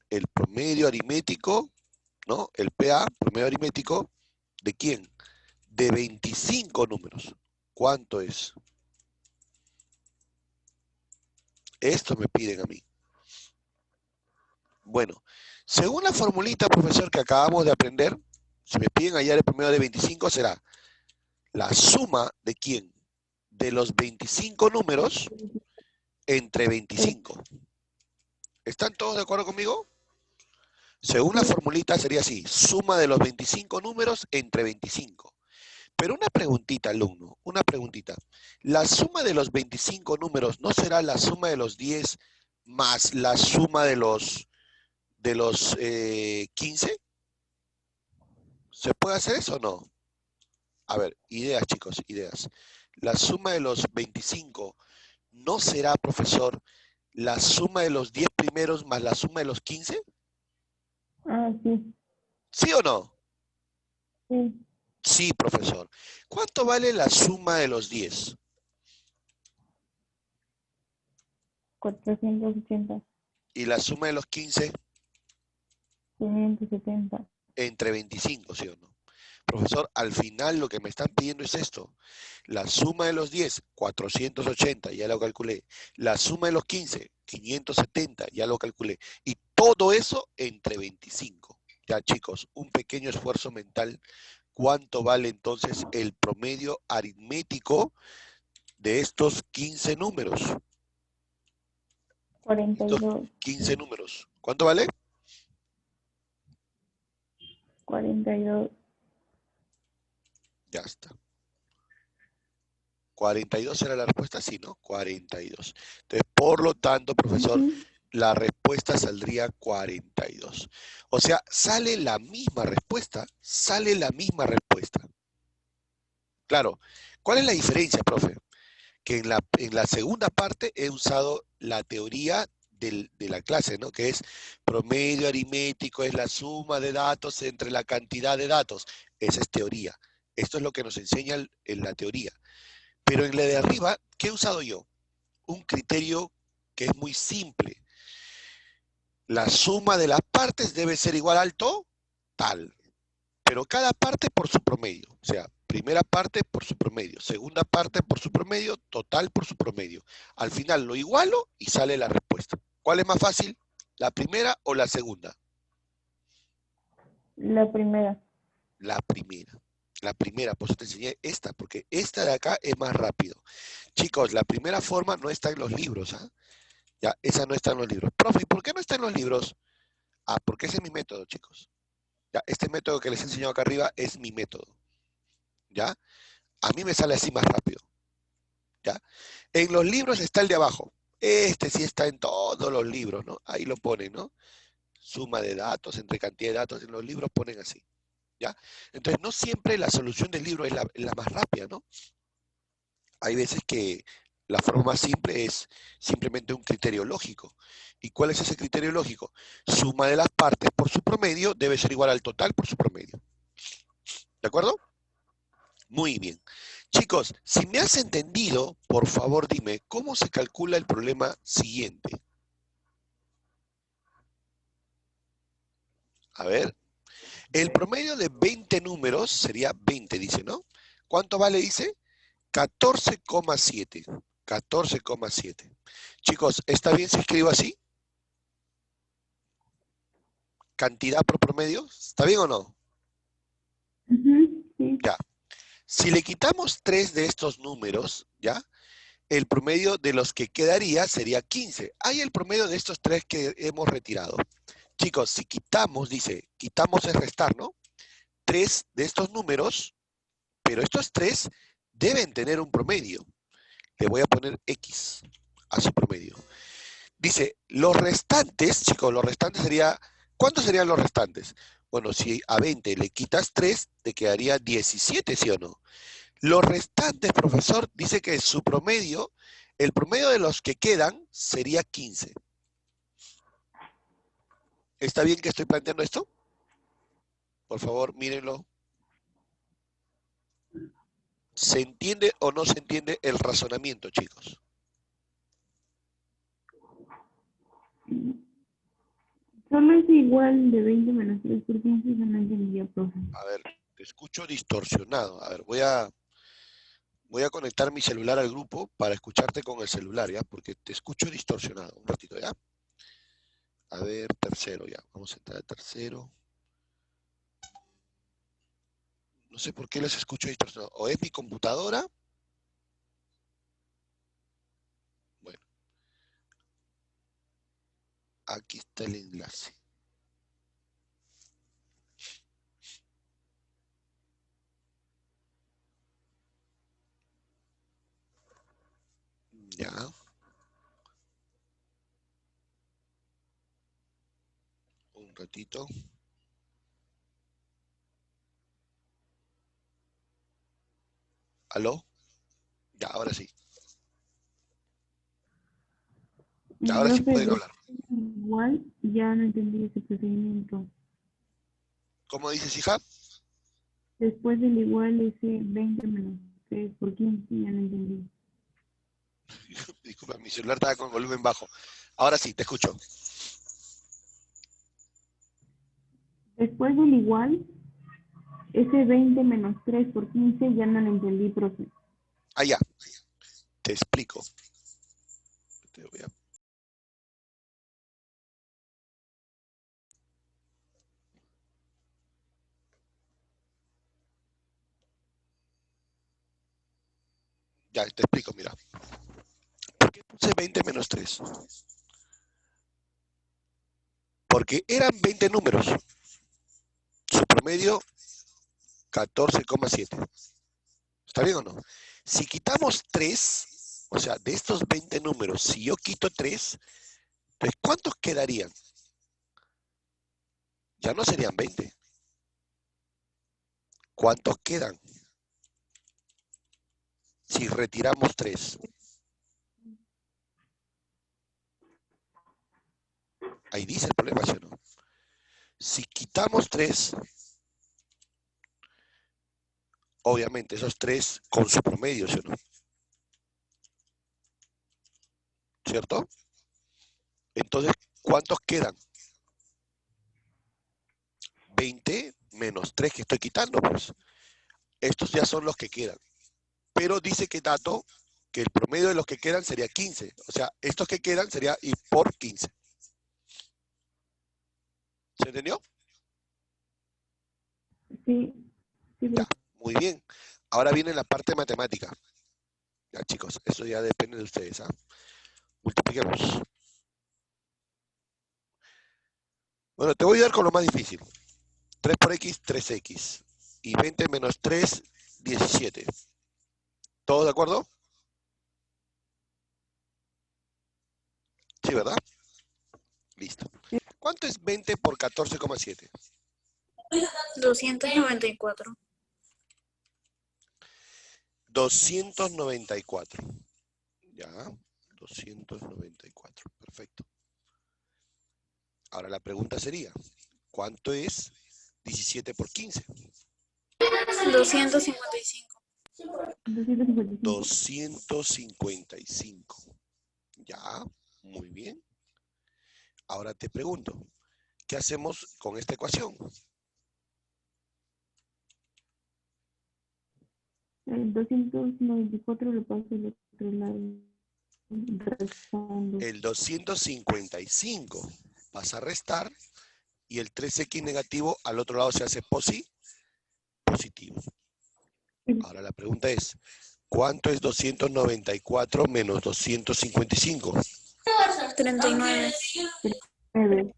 el promedio aritmético, ¿no? El PA, promedio aritmético, ¿de quién? De 25 números. ¿Cuánto es? Esto me piden a mí. Bueno, según la formulita, profesor, que acabamos de aprender, si me piden hallar el promedio de 25, será la suma de quién? De los 25 números entre 25. ¿Están todos de acuerdo conmigo? Según la formulita sería así, suma de los 25 números entre 25. Pero una preguntita, alumno, una preguntita. ¿La suma de los 25 números no será la suma de los 10 más la suma de los 15? ¿Se puede hacer eso o no? A ver, ideas, chicos, ideas. La suma de los 25 no será, profesor, la suma de los 10 primeros más la suma de los 15? Ah, sí. ¿Sí o no? Sí. Sí, profesor. ¿Cuánto vale la suma de los 10? 480. Y la suma de los 15 570. entre 25, ¿sí o no? Profesor, al final lo que me están pidiendo es esto. La suma de los 10, 480, ya lo calculé. La suma de los 15, 570, ya lo calculé. Y todo eso entre 25. Ya, chicos, un pequeño esfuerzo mental. ¿Cuánto vale entonces el promedio aritmético de estos 15 números? 42. 15 números. ¿Cuánto vale? 42. Ya está. 42 era la respuesta, sí, ¿no? 42. Entonces, por lo tanto, profesor, la respuesta saldría 42. O sea, sale la misma respuesta, sale la misma respuesta. Claro, ¿cuál es la diferencia, profe? Que en la segunda parte he usado la teoría de la clase, ¿no? Que es promedio aritmético, es la suma de datos entre la cantidad de datos. Esa es teoría. Esto es lo que nos enseña en la teoría. Pero en la de arriba, ¿qué he usado yo? Un criterio que es muy simple. La suma de las partes debe ser igual al total, pero cada parte por su promedio. O sea, primera parte por su promedio, segunda parte por su promedio, total por su promedio. Al final lo igualo y sale la respuesta. ¿Cuál es más fácil? ¿La primera o la segunda? La primera. La primera. La primera, por eso te enseñé esta, porque esta de acá es más rápido. Chicos, la primera forma no está en los libros, ¿ah? Ya, esa no está en los libros. Profe, ¿y por qué no está en los libros? Ah, porque ese es mi método, chicos. Ya, este método que les he enseñado acá arriba es mi método. ¿Ya? A mí me sale así más rápido. ¿Ya? En los libros está el de abajo. Este sí está en todos los libros, ¿no? Ahí lo ponen, ¿no? Suma de datos entre cantidad de datos. En los libros ponen así. ¿Ya? Entonces, no siempre la solución del libro es la más rápida, ¿no? Hay veces que la forma más simple es simplemente un criterio lógico. ¿Y cuál es ese criterio lógico? Suma de las partes por su promedio debe ser igual al total por su promedio. ¿De acuerdo? Muy bien. Chicos, si me has entendido, por favor dime, ¿cómo se calcula el problema siguiente? A ver. El promedio de 20 números sería 20, dice, ¿no? ¿Cuánto vale, dice? 14,7. 14,7. Chicos, ¿está bien si escribo así? ¿Cantidad por promedio? ¿Está bien o no? Sí. Ya. Si le quitamos 3 de estos números, ¿ya? El promedio de los que quedaría sería 15. Hay el promedio de estos 3 que hemos retirado. Chicos, si quitamos, dice, quitamos es restar, ¿no? 3 de estos números, pero estos 3 deben tener un promedio. Le voy a poner X a su promedio. Dice, los restantes, chicos, los restantes sería, ¿cuántos serían los restantes? Bueno, si a 20 le quitas 3, te quedaría 17, ¿sí o no? Los restantes, profesor, dice que su promedio, el promedio de los que quedan sería 15. ¿Está bien que estoy planteando esto? Por favor, mírenlo. ¿Se entiende o no se entiende el razonamiento, chicos? Solo es igual de 20 menos 3 por 15, eso no entendía, profe. A ver, te escucho distorsionado. A ver, voy a conectar mi celular al grupo para escucharte con el celular, ¿ya? Porque te escucho distorsionado. Un ratito, ¿ya? A ver, tercero, ya. Vamos a entrar al tercero. No sé por qué les escucho distorsionado. ¿O es mi computadora? Bueno, aquí está el enlace. Ya. Un ratito. ¿Aló? Ya, ahora sí. Ya, ahora sí Profe, pueden hablar. igual ya no entendí ese procedimiento. ¿Cómo dices, hija? Después del igual, ese 20 menos 3 por 15, ya no entendí. Disculpa, mi celular estaba con volumen bajo. Ahora sí, te escucho. Después del igual, ese 20 menos 3 por 15, ya no lo entendí, profe. Ah, ya. Te explico. Te voy a... Ya, te explico, mira. ¿Por qué puse 20 menos 3? Porque eran 20 números. Su promedio, 14,7. ¿Está bien o no? Si quitamos 3, o sea, de estos 20 números, si yo quito 3, entonces, ¿cuántos quedarían? Ya no serían 20. ¿Cuántos quedan? Si retiramos 3. Ahí dice el problema, ¿sí o no? Si quitamos 3, obviamente esos 3 con su promedio, ¿sí o no? ¿Cierto? Entonces, ¿cuántos quedan? 20 menos 3 que estoy quitando, pues. Estos ya son los que quedan. Pero dice que dato que el promedio de los que quedan sería 15. O sea, estos que quedan sería y por 15. ¿Se entendió? Sí, sí, Ya, profe. muy bien. Ahora viene la parte matemática. Ya, chicos, eso ya depende de ustedes, ¿ah? Multipliquemos. Bueno, te voy a dar con lo más difícil. 3 por x, 3x. Y 20 menos 3, 17. ¿Todos de acuerdo? Sí, ¿verdad? Listo. ¿Cuánto es 20 por 14,7? 294. 294. Ya, 294. Perfecto. Ahora la pregunta sería, ¿cuánto es 17 por 15? 255. 255. 255. Ya, muy bien. Ahora te pregunto, ¿qué hacemos con esta ecuación? El 294 lo paso al otro lado. Restando. El 255 pasa a restar y el 3x negativo al otro lado se hace positivo. Ahora la pregunta es, ¿cuánto es 294 menos 255? 39. 9.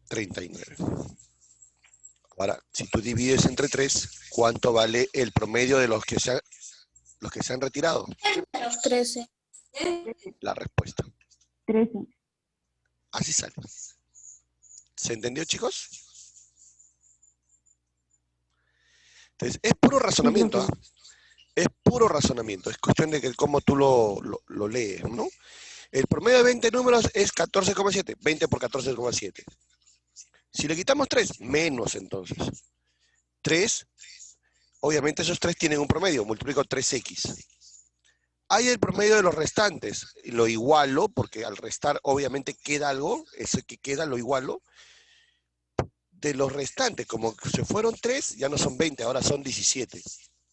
39. Ahora, si tú divides entre 3, ¿cuánto vale el promedio de los que se han retirado? 13. La respuesta. 13. Así sale. ¿Se entendió, chicos? Entonces, es puro razonamiento, ¿ah? Es puro razonamiento. Es cuestión de que cómo tú lo lees, ¿no? El promedio de 20 números es 14,7. 20 por 14,7. Si le quitamos 3, menos entonces. 3, obviamente esos 3 tienen un promedio. Multiplico 3x. Hay el promedio de los restantes. Lo igualo, porque al restar obviamente queda algo. Ese que queda lo igualo. De los restantes, como se fueron 3, ya no son 20, ahora son 17.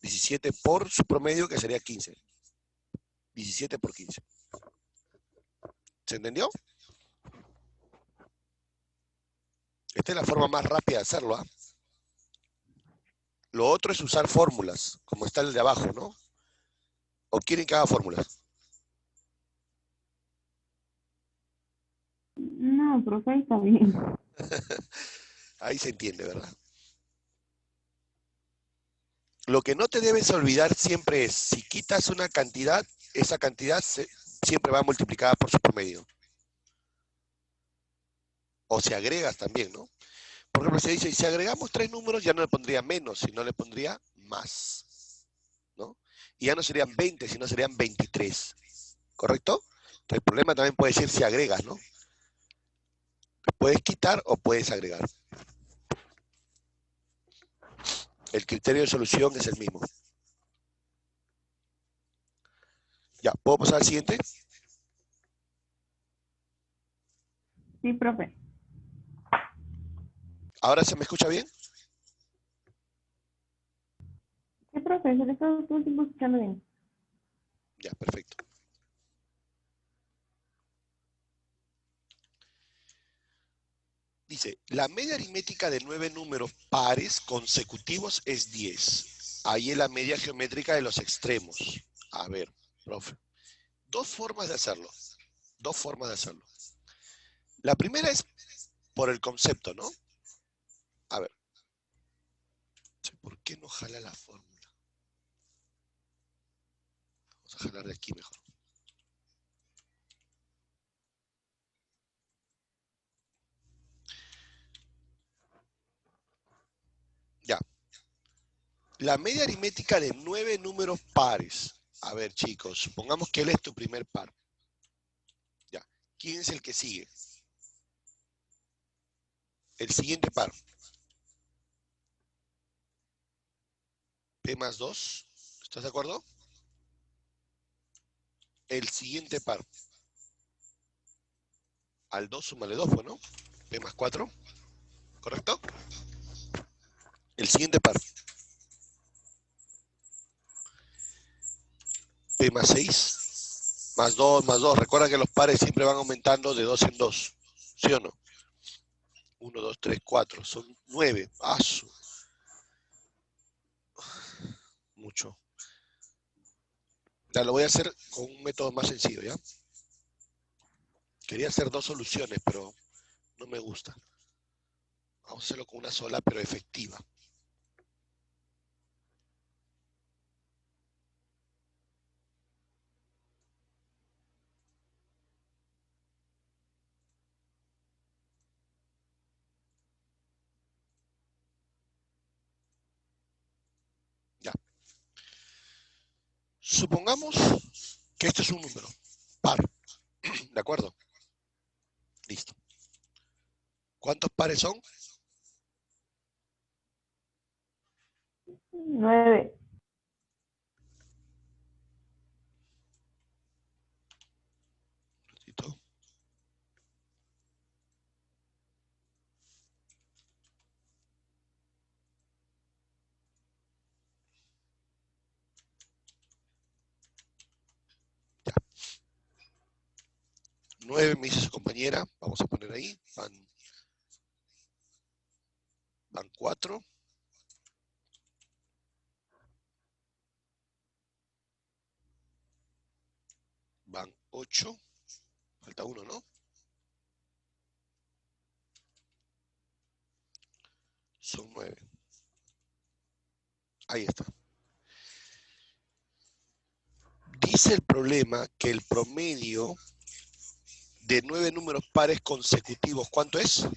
17 por su promedio, que sería 15. 17 por 15. ¿Se entendió? Esta es la forma más rápida de hacerlo, ¿ah? Lo otro es usar fórmulas, como está el de abajo, ¿no? ¿O quieren que haga fórmulas? No, profe, está bien. Ahí se entiende, ¿verdad? Lo que no te debes olvidar siempre es, si quitas una cantidad, esa cantidad siempre va multiplicada por su promedio. O si agregas también, ¿no? Por ejemplo, se dice, si agregamos 3 números, ya no le pondría menos, sino le pondría más, ¿no? Y ya no serían 20, sino serían 23, ¿correcto? El problema también puede ser si agregas, ¿no? Puedes quitar o puedes agregar. El criterio de solución es el mismo. Ya, ¿puedo pasar al siguiente? Sí, profe. ¿Ahora se me escucha bien? Sí, profe, se le está todo el tiempo escuchando bien. Ya, perfecto. Dice, la media aritmética de 9 números pares consecutivos es 10. Ahí es la media geométrica de los extremos. A ver, profe. Dos formas de hacerlo. Dos formas de hacerlo. La primera es por el concepto, ¿no? A ver. ¿Por qué no jala la fórmula? Vamos a jalar de aquí mejor. Ya. La media aritmética de 9 números pares. A ver, chicos, supongamos que él es tu primer par. Ya. ¿Quién es el que sigue? El siguiente par. P más 2. ¿Estás de acuerdo? El siguiente par. Al 2 súmale 2, bueno. P más 4. ¿Correcto? El siguiente par. P más 6. Más 2, más 2. Recuerda que los pares siempre van aumentando de 2 en 2. ¿Sí o no? 1, 2, 3, 4. Son 9. ¡Asu! Mucho. Ya lo voy a hacer con un método más sencillo, ¿ya? Quería hacer 2 soluciones, pero no me gusta. Vamos a hacerlo con una sola, pero efectiva. Ya. Supongamos que este es un número par. ¿De acuerdo? Listo. ¿Cuántos pares son? 9. Listo. 9 me dice su compañera. Vamos a poner ahí. Van 4. Van 8. Falta 1, ¿no? Son 9. Ahí está. Dice el problema que el promedio de 9 números pares consecutivos, ¿cuánto es?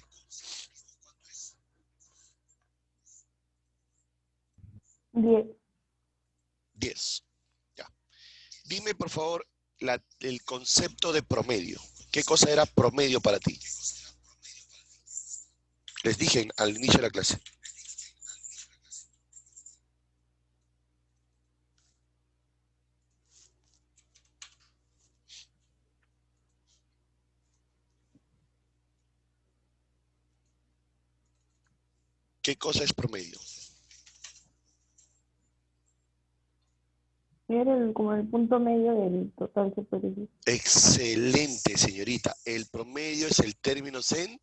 10. 10. Ya. Dime, por favor, el concepto de promedio. ¿Qué cosa era promedio para ti? Les dije al inicio de la clase. ¿Qué cosa es promedio? Era como el punto medio del total, se puede decir. Excelente, señorita. El promedio es el término central.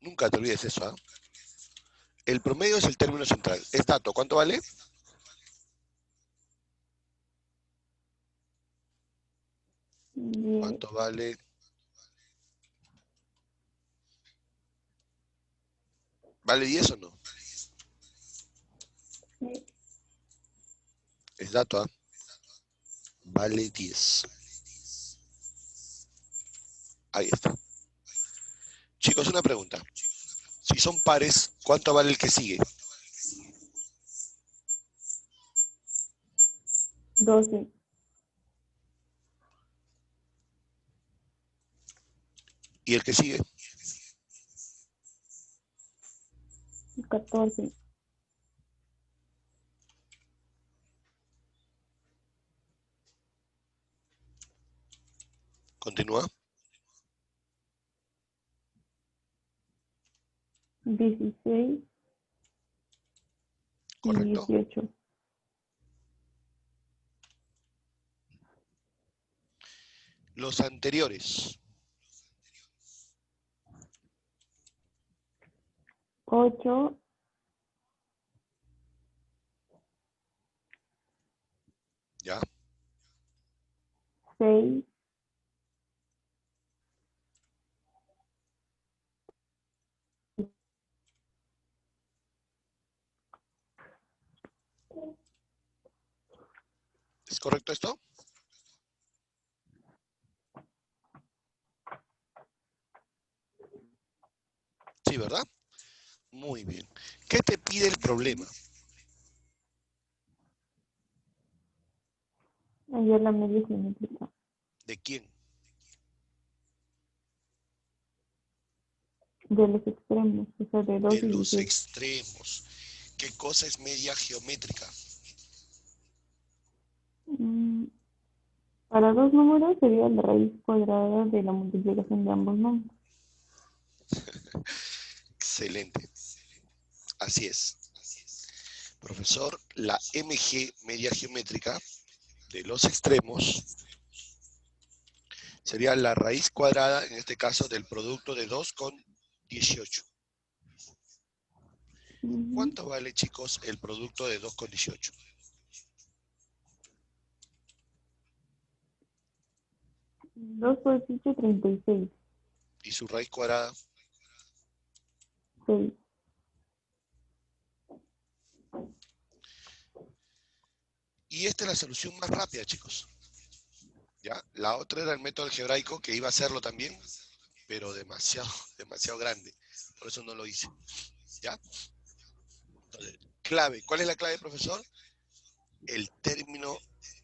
Nunca te olvides eso, ¿ah? El promedio es el término central. Es dato. ¿Cuánto vale? ¿Cuánto vale? ¿Vale 10 o no? Es dato, ¿ah? Vale 10. Ahí está. Chicos, una pregunta. Si son pares, ¿cuánto vale el que sigue? 12. ¿Y el que sigue? 14. Continúa. 16. Correcto. 18. Los anteriores. 8. ¿Ya? 6. ¿Es correcto esto? Sí, ¿verdad? Muy bien. ¿Qué te pide el problema? Hallar la media geométrica ¿De quién? de los extremos, o sea, de 2 De y los 18. extremos. ¿Qué cosa es media geométrica? Para 2 números sería la raíz cuadrada de la multiplicación de ambos números. Excelente. Así es. Profesor, la MG, media geométrica, de los extremos, sería la raíz cuadrada, en este caso, del producto de 2 con 18. ¿Cuánto vale, chicos, el producto de 2 con 18? 2 por 18, 36. ¿Y su raíz cuadrada? 6. Y esta es la solución más rápida, chicos. ¿Ya? La otra era el método algebraico, que iba a hacerlo también, pero demasiado grande. Por eso no lo hice. ¿Ya? Entonces, clave. ¿Cuál es la clave, profesor? El término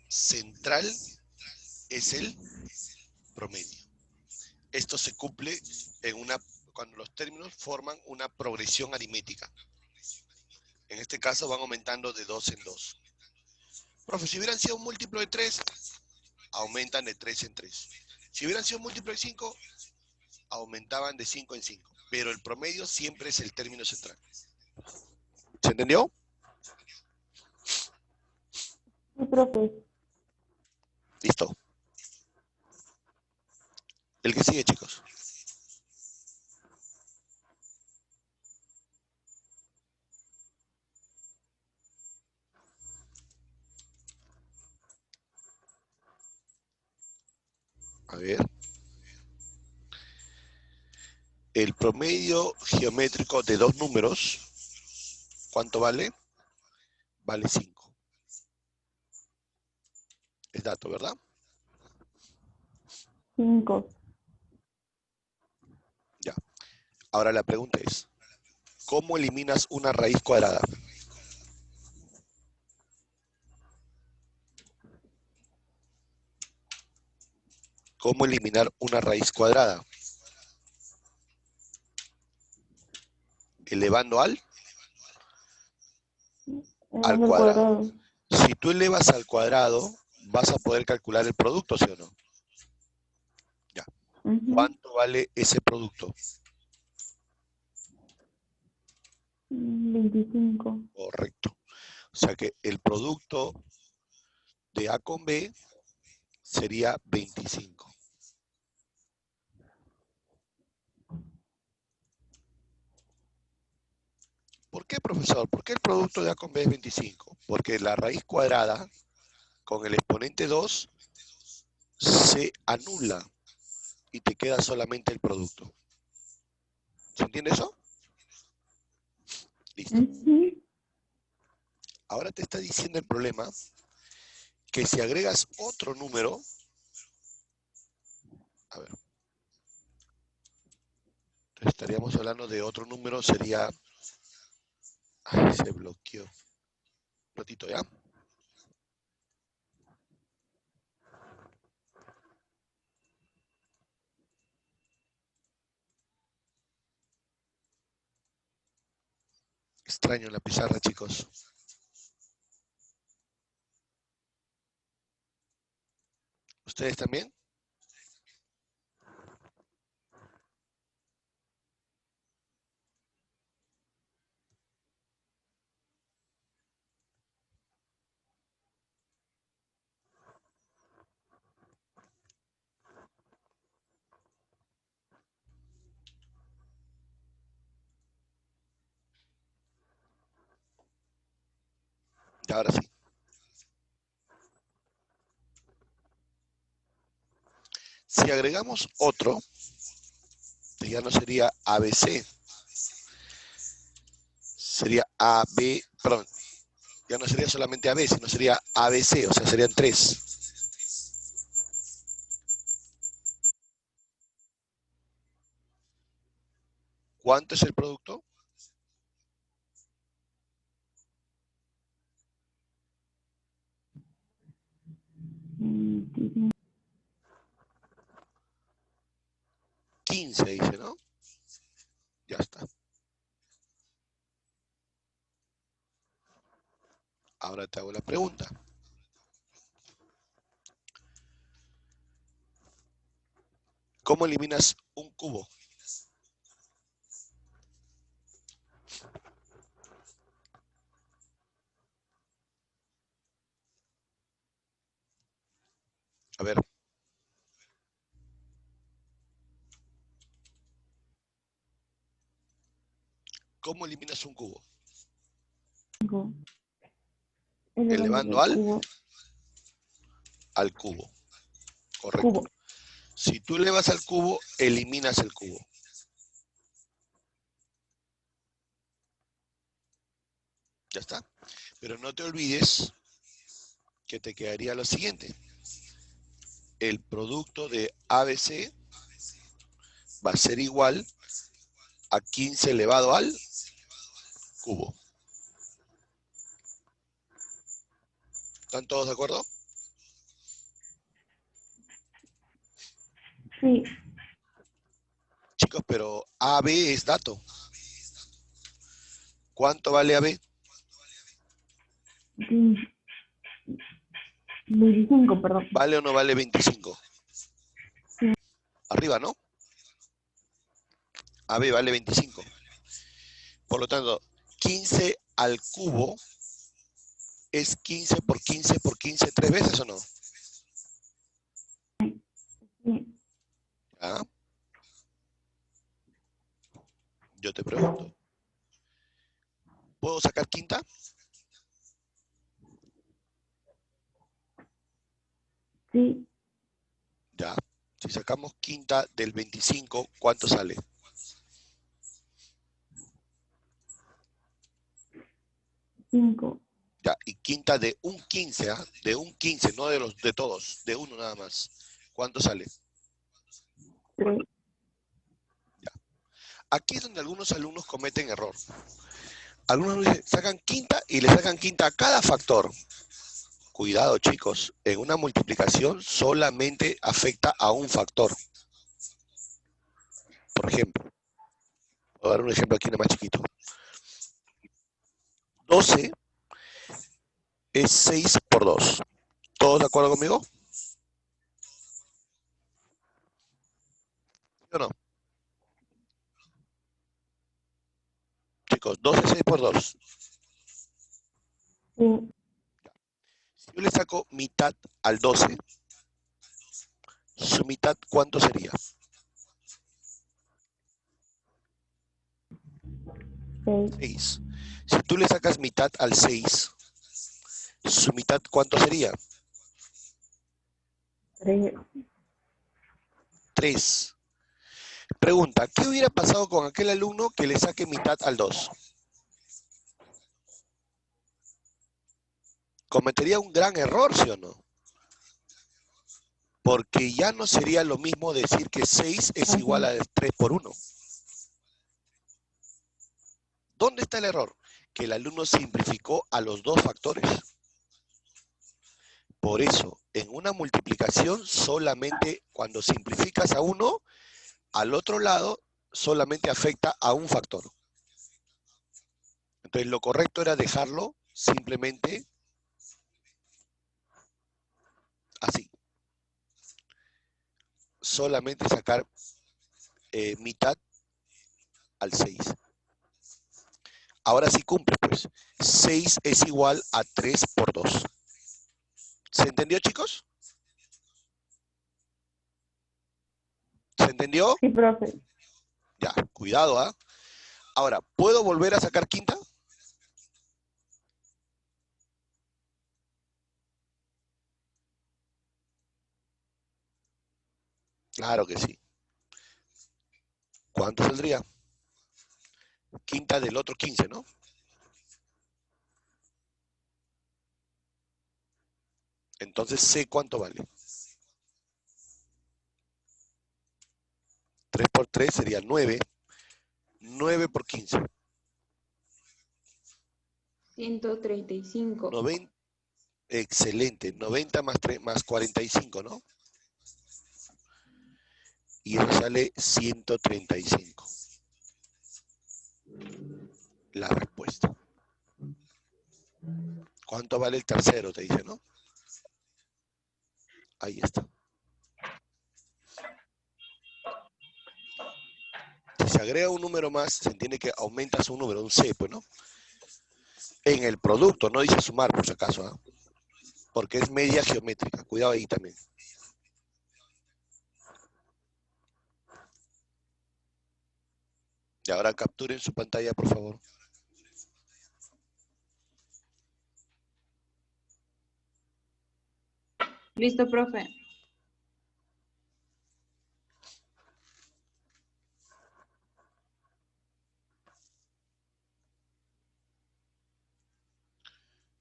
central es el promedio. Esto se cumple cuando los términos forman una progresión aritmética. En este caso van aumentando de 2 en 2. Profe, si hubieran sido un múltiplo de 3, aumentan de 3 en 3. Si hubieran sido un múltiplo de 5, aumentaban de 5 en 5. Pero el promedio siempre es el término central. ¿Se entendió? Sí, profe. Listo. El que sigue, chicos. A ver. El promedio geométrico de dos números, ¿cuánto vale? Vale 5. Es dato, ¿verdad? 5. Ya. Ahora la pregunta es, ¿cómo eliminas una raíz cuadrada? ¿Cómo eliminar una raíz cuadrada? Elevando al Al cuadrado. cuadrado. Si tú elevas al cuadrado, vas a poder calcular el producto, ¿sí o no? Ya. Ujú. ¿Cuánto vale ese producto? 25. Correcto. O sea que el producto de A con B sería 25. ¿Por qué, profesor? ¿Por qué el producto de A con B es 25? Porque la raíz cuadrada con el exponente 2 se anula y te queda solamente el producto. ¿Se entiende eso? Listo. Ujú. Ahora te está diciendo el problema que si agregas otro número, a ver, estaríamos hablando de otro número, sería, ay, se bloqueó. Un ratito, ¿ya? Extraño la pizarra, chicos. ¿Ustedes también? Ya, ahora sí. Si agregamos otro, ya no sería ABC, sería AB, perdón, ya no sería solamente AB, sino sería ABC, o sea, serían 3. ¿Cuánto es el producto? Mm, 15, dice, ¿no? Ya está. Ahora te hago la pregunta. ¿Cómo eliminas un cubo? A ver. ¿Cómo eliminas un cubo? 5. Elevando Elevando al cubo. Correcto. cubo. Si tú elevas al cubo, eliminas el cubo. Ya está. Pero no te olvides que te quedaría lo siguiente. El producto de ABC va a ser igual a 15 elevado al cubo. ¿Están todos de acuerdo? Sí. Chicos, pero AB es dato. ¿Cuánto vale AB? 25, perdón. ¿Vale o no vale 25? Sí. Arriba, ¿no? AB vale 25. Por lo tanto, 15 al cubo ¿Es 15 por 15 por 15 tres veces o no? Sí. ¿Ya? Yo te pregunto. ¿Puedo sacar quinta? Sí. Ya. Si sacamos quinta del 25, ¿cuánto sale? 5. Ya. Y quinta de un 15, ¿ah? De un 15, no de los de todos, de uno nada más. ¿Cuánto sale? 3. Aquí es donde algunos alumnos cometen error. Algunos sacan quinta y le sacan quinta a cada factor. Cuidado, chicos. En una multiplicación solamente afecta a un factor. Por ejemplo, voy a dar un ejemplo aquí más chiquito. 12 es 6 por 2. ¿Todos de acuerdo conmigo? ¿Sí o no? Chicos, 12 es 6 por 2. Sí. Si yo le saco mitad al 12, ¿su mitad cuánto sería? 6. 6. Si tú le sacas mitad al 6, ¿su mitad cuánto sería? 3. 3. Pregunta, ¿qué hubiera pasado con aquel alumno que le saque mitad al 2? Cometería un gran error, ¿sí o no? Porque ya no sería lo mismo decir que 6 es igual a 3 por 1. ¿Dónde está el error? Que el alumno simplificó a los dos factores. Por eso, en una multiplicación, solamente cuando simplificas a uno, al otro lado solamente afecta a un factor. Entonces, lo correcto era dejarlo simplemente así. Solamente sacar mitad al 6. Ahora sí cumple, pues. 6 es igual a 3 por 2. ¿Se entendió, chicos? ¿Se entendió? Sí, profe. Ya, cuidado, ¿ah? Ahora, ¿puedo volver a sacar quinta? Claro que sí. ¿Cuánto saldría? Quinta del otro 15, ¿no? Entonces sé cuánto vale. 3 por 3 sería 9. 9 por 15. 135. 90, excelente. 90 más 3 más 45, ¿no? Y eso sale 135. La respuesta. ¿Cuánto vale el tercero? Te dice, ¿no? Ahí está. Si se agrega un número más, se entiende que aumentas un número, un C, pues, ¿no? En el producto, no dice sumar, por si acaso, ¿ah? Porque es media geométrica. Cuidado ahí también. Y ahora capturen su pantalla, por favor. Listo, profe.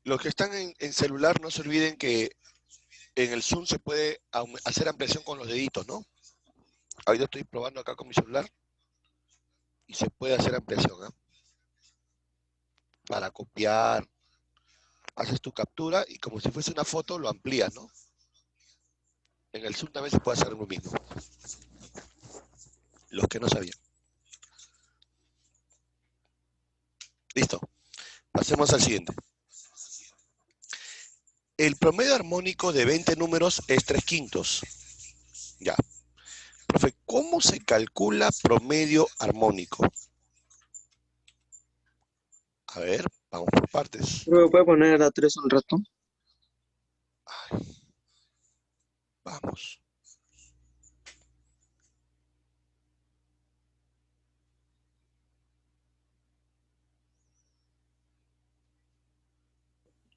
Los que están en celular, no se olviden que en el Zoom se puede hacer ampliación con los deditos, ¿no? Ahorita estoy probando acá con mi celular y se puede hacer ampliación, ¿eh? Para copiar, haces tu captura y como si fuese una foto lo amplías, ¿no? En el Zoom también se puede hacer lo mismo. Los que no sabían. Listo. Pasemos al siguiente. El promedio armónico de 20 números es 3/5. Ya. Profe, ¿cómo se calcula promedio armónico? A ver. Vamos por partes. ¿Me puede poner a 3 un rato? Ay, vamos.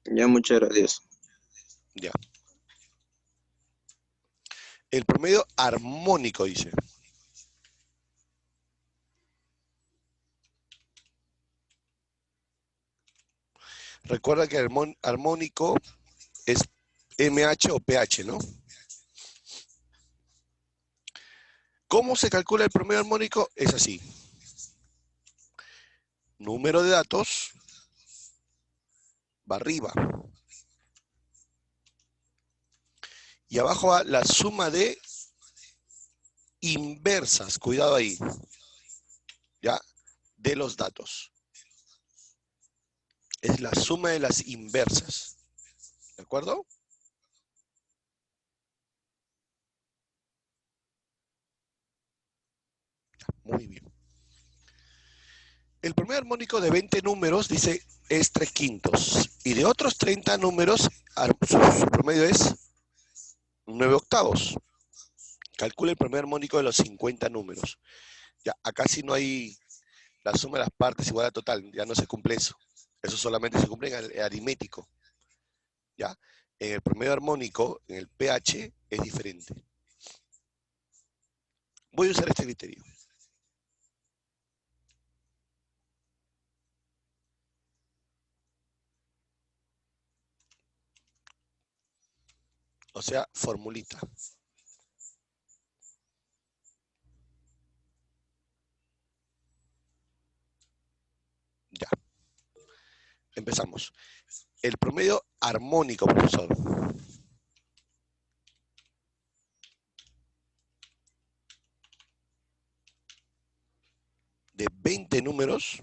Ya, muchas gracias. Ya. El promedio armónico, dice. Recuerda que el armónico es MH o PH, ¿no? ¿Cómo se calcula el promedio armónico? Es así. Número de datos va arriba. Y abajo va la suma de inversas. Cuidado ahí. ¿Ya? De los datos. Es la suma de las inversas. ¿De acuerdo? Ya, muy bien. El promedio armónico de 20 números, dice, es 3/5. Y de otros 30 números, su promedio es 9/8. Calcula el promedio armónico de los 50 números. Ya, acá sí no hay la suma de las partes igual a total, ya no se cumple eso. Eso solamente se cumple en el aritmético. ¿Ya? En el promedio armónico, en el pH, es diferente. Voy a usar este criterio. O sea, formulita. Ya. Empezamos. El promedio armónico, profesor. De 20 números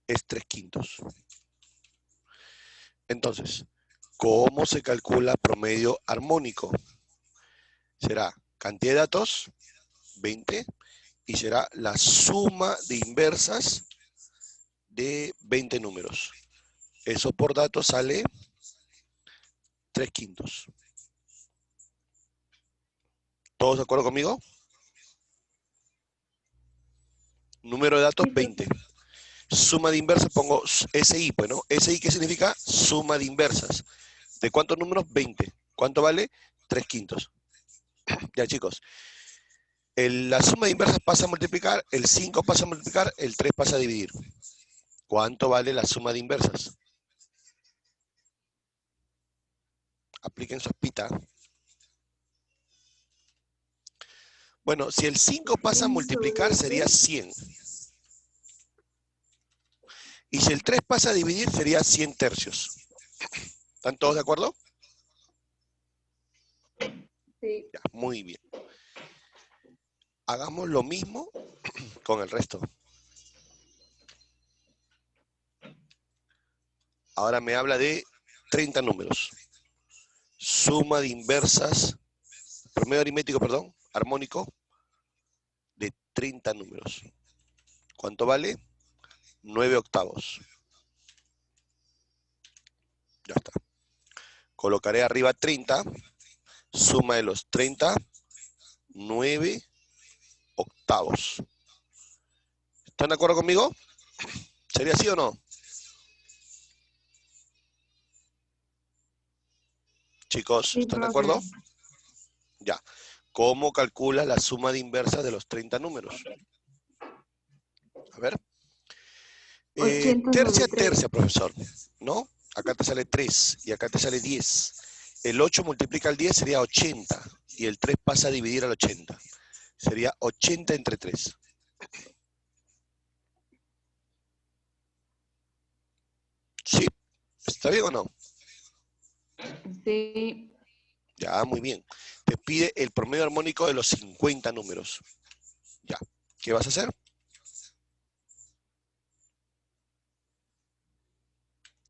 es 3/5. Entonces, ¿cómo se calcula promedio armónico? Será cantidad de datos, 20, y será la suma de inversas de 20 números. Eso por datos sale 3/5. ¿Todos de acuerdo conmigo? Número de datos, 20. Suma de inversas, pongo SI, pues, ¿no? SI, ¿qué significa? Suma de inversas. ¿De cuántos números? 20. ¿Cuánto vale? 3/5. Ya, chicos. La suma de inversas pasa a multiplicar, el 5 pasa a multiplicar, el 3 pasa a dividir. ¿Cuánto vale la suma de inversas? Apliquen su espita. Bueno, si el 5 pasa a multiplicar, sería 100. Y si el 3 pasa a dividir, sería 100 tercios. ¿Están todos de acuerdo? Sí. Ya, muy bien. Hagamos lo mismo con el resto. Ahora me habla de 30 números. Suma de inversas, promedio aritmético, perdón, armónico, de 30 números. ¿Cuánto vale? 9/8. Ya está. Colocaré arriba 30, suma de los 30, 9/8. ¿Están de acuerdo conmigo? ¿Sería así o no? Chicos, Sí, ¿están de profe. acuerdo? Ya. ¿Cómo calcula la suma de inversas de los 30 números? A ver. 80 Tercia, sobre 3. tercia, profesor. ¿No? Acá te sale 3 y acá te sale 10. El 8 multiplica el 10 sería 80. Y el 3 pasa a dividir al 80. Sería 80 entre 3. ¿Sí? ¿Está bien o no? Sí. Ya, muy bien. Te pide el promedio armónico de los 50 números. Ya. ¿Qué vas a hacer?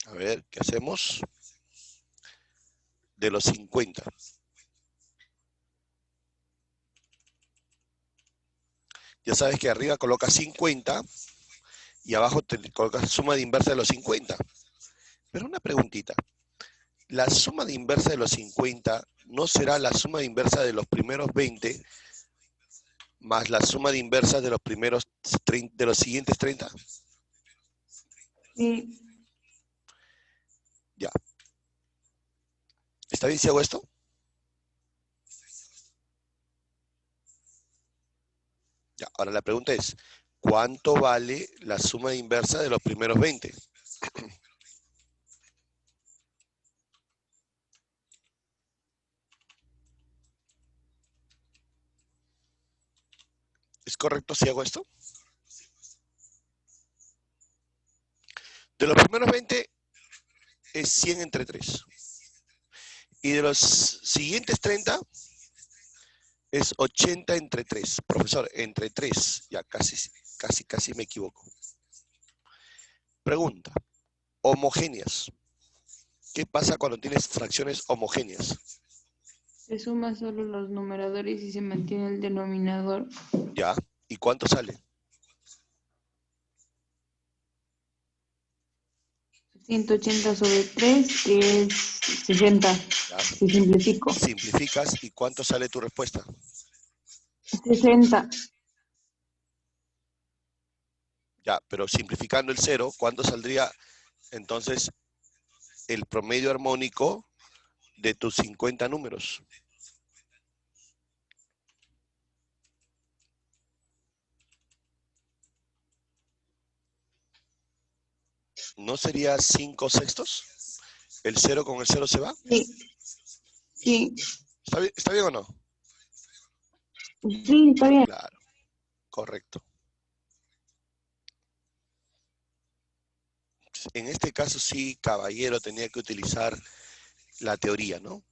A ver, ¿qué hacemos? De los 50. Ya sabes que arriba coloca 50 y abajo te colocas suma de inversa de los 50. Pero una preguntita. La suma de inversa de los 50 no será la suma de inversa de los primeros 20 más la suma de inversa de los primeros 30, de los siguientes 30. Sí. Ya. ¿Está bien si hago esto? Ya. Ahora la pregunta es, ¿cuánto vale la suma de inversa de los primeros 20? ¿Es correcto si hago esto? De los primeros 20 es 100 entre 3. Y de los siguientes 30 es 80 entre 3. Profesor, entre 3. Ya casi me equivoco. Pregunta. Homogéneas. ¿Qué pasa cuando tienes fracciones homogéneas? Se suma solo los numeradores y se mantiene el denominador. Ya. ¿Y cuánto sale? 180 sobre 3, que es 60. Ya. Si simplifico. Simplificas y ¿cuánto sale tu respuesta? 60. Ya, pero simplificando el 0, ¿cuánto saldría entonces el promedio armónico de tus 50 números? ¿No sería 5 sextos? ¿El 0 con el 0 se va? Sí. Sí. ¿Está bien o no? Sí, está bien. Claro, correcto. En este caso sí, caballero, tenía que utilizar la teoría, ¿no?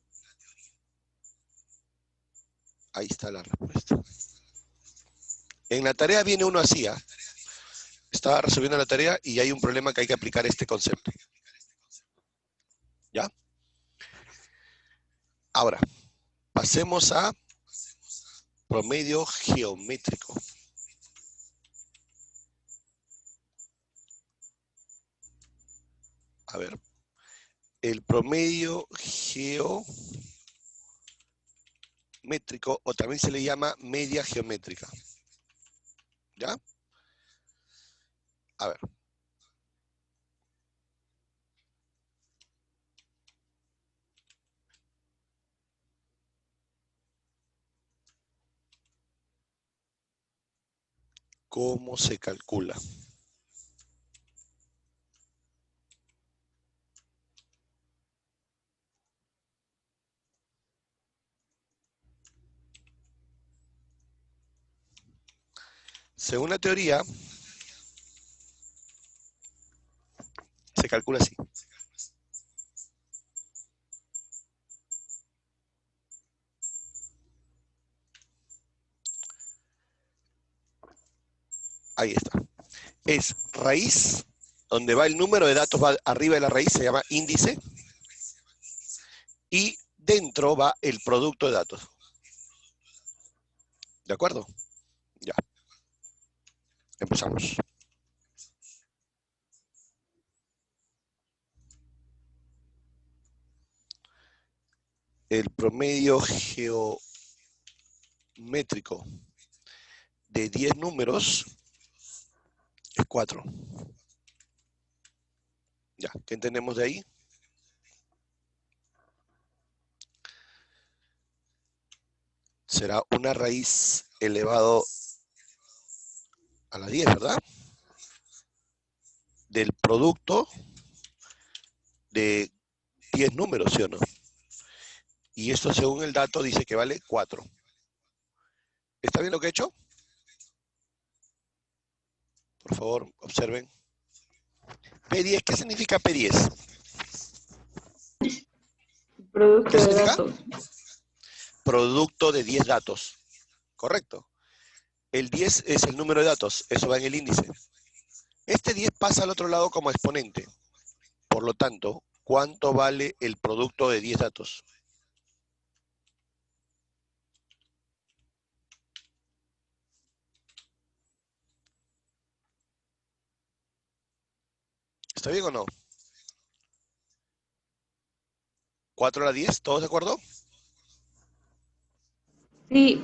Ahí está la respuesta. En la tarea viene uno así, ¿ah? Estaba resolviendo la tarea y hay un problema que hay que aplicar este concepto. ¿Ya? Ahora, pasemos a promedio geométrico. A ver. El promedio geométrico, o también se le llama media geométrica. ¿Ya? A ver. ¿Cómo se calcula? Según la teoría, se calcula así. Ahí está. Es raíz, donde va el número de datos, va arriba de la raíz, se llama índice, y dentro va el producto de datos. ¿De acuerdo? Ya. Empezamos. El promedio geométrico de 10 números es 4. Ya, ¿qué entendemos de ahí? Será una raíz elevado a la 10, ¿verdad? Del producto de 10 números, ¿sí o no? Y esto según el dato dice que vale 4. ¿Está bien lo que he hecho? Por favor, observen. P10, ¿qué significa P10? Producto ¿Qué de significa? datos. Producto de 10 datos. Correcto. El 10 es el número de datos, eso va en el índice. Este 10 pasa al otro lado como exponente. Por lo tanto, ¿cuánto vale el producto de 10 datos? ¿Está bien o no? 4 a la 10, ¿todos de acuerdo? Sí.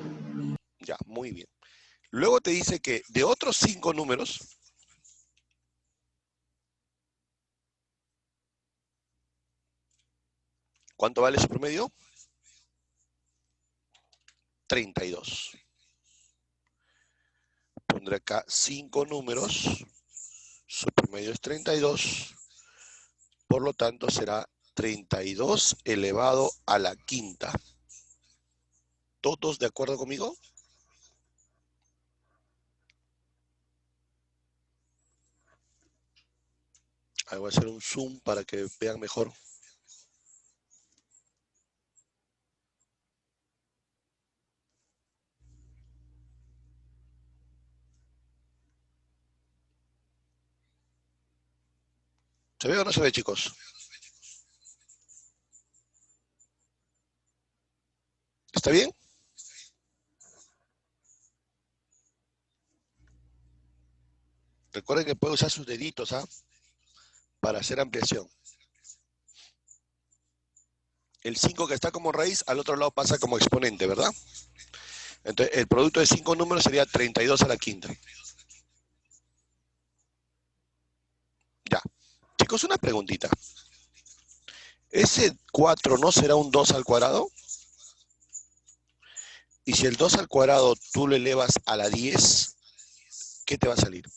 Ya, muy bien. Luego te dice que de otros 5 números, ¿cuánto vale su promedio? 32. Pondré acá 5 números, su promedio es 32, por lo tanto será 32 elevado a la quinta. ¿Todos de acuerdo conmigo? Ahí voy a hacer un zoom para que vean mejor. ¿Se ve o no se ve, chicos? ¿Está bien? Recuerden que pueden usar sus deditos, ¿ah? Para hacer ampliación. El 5 que está como raíz, al otro lado pasa como exponente, ¿verdad? Entonces, el producto de 5 números sería 32 a la quinta. Ya. Chicos, una preguntita. ¿Ese 4 no será un 2 al cuadrado? Y si el 2 al cuadrado tú lo elevas a la 10, ¿qué te va a salir?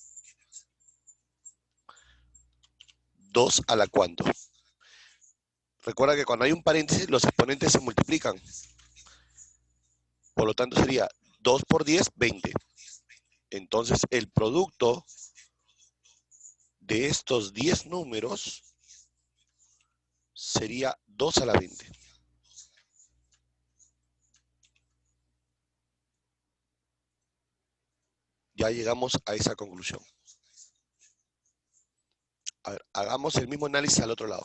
2 a la cuánto. Recuerda que cuando hay un paréntesis, los exponentes se multiplican. Por lo tanto, sería 2 por 10, 20. Entonces, el producto de estos 10 números sería 2 a la 20. Ya llegamos a esa conclusión. A ver, hagamos el mismo análisis al otro lado.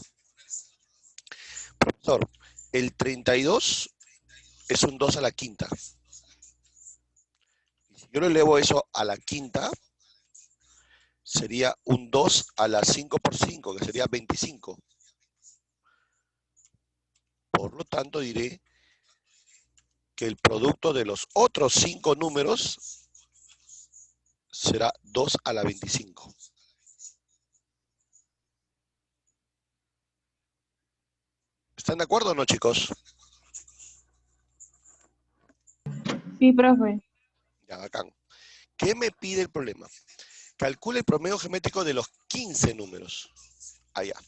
Profesor, el 32 es un 2 a la quinta. Si yo lo elevo eso a la quinta, sería un 2 a la 5 por 5, que sería 25. Por lo tanto, diré que el producto de los otros 5 números será 2 a la 25. ¿Están de acuerdo o no, chicos? Sí, profe. Ya, bacán. ¿Qué me pide el problema? Calcule el promedio geométrico de los 15 números. Allá.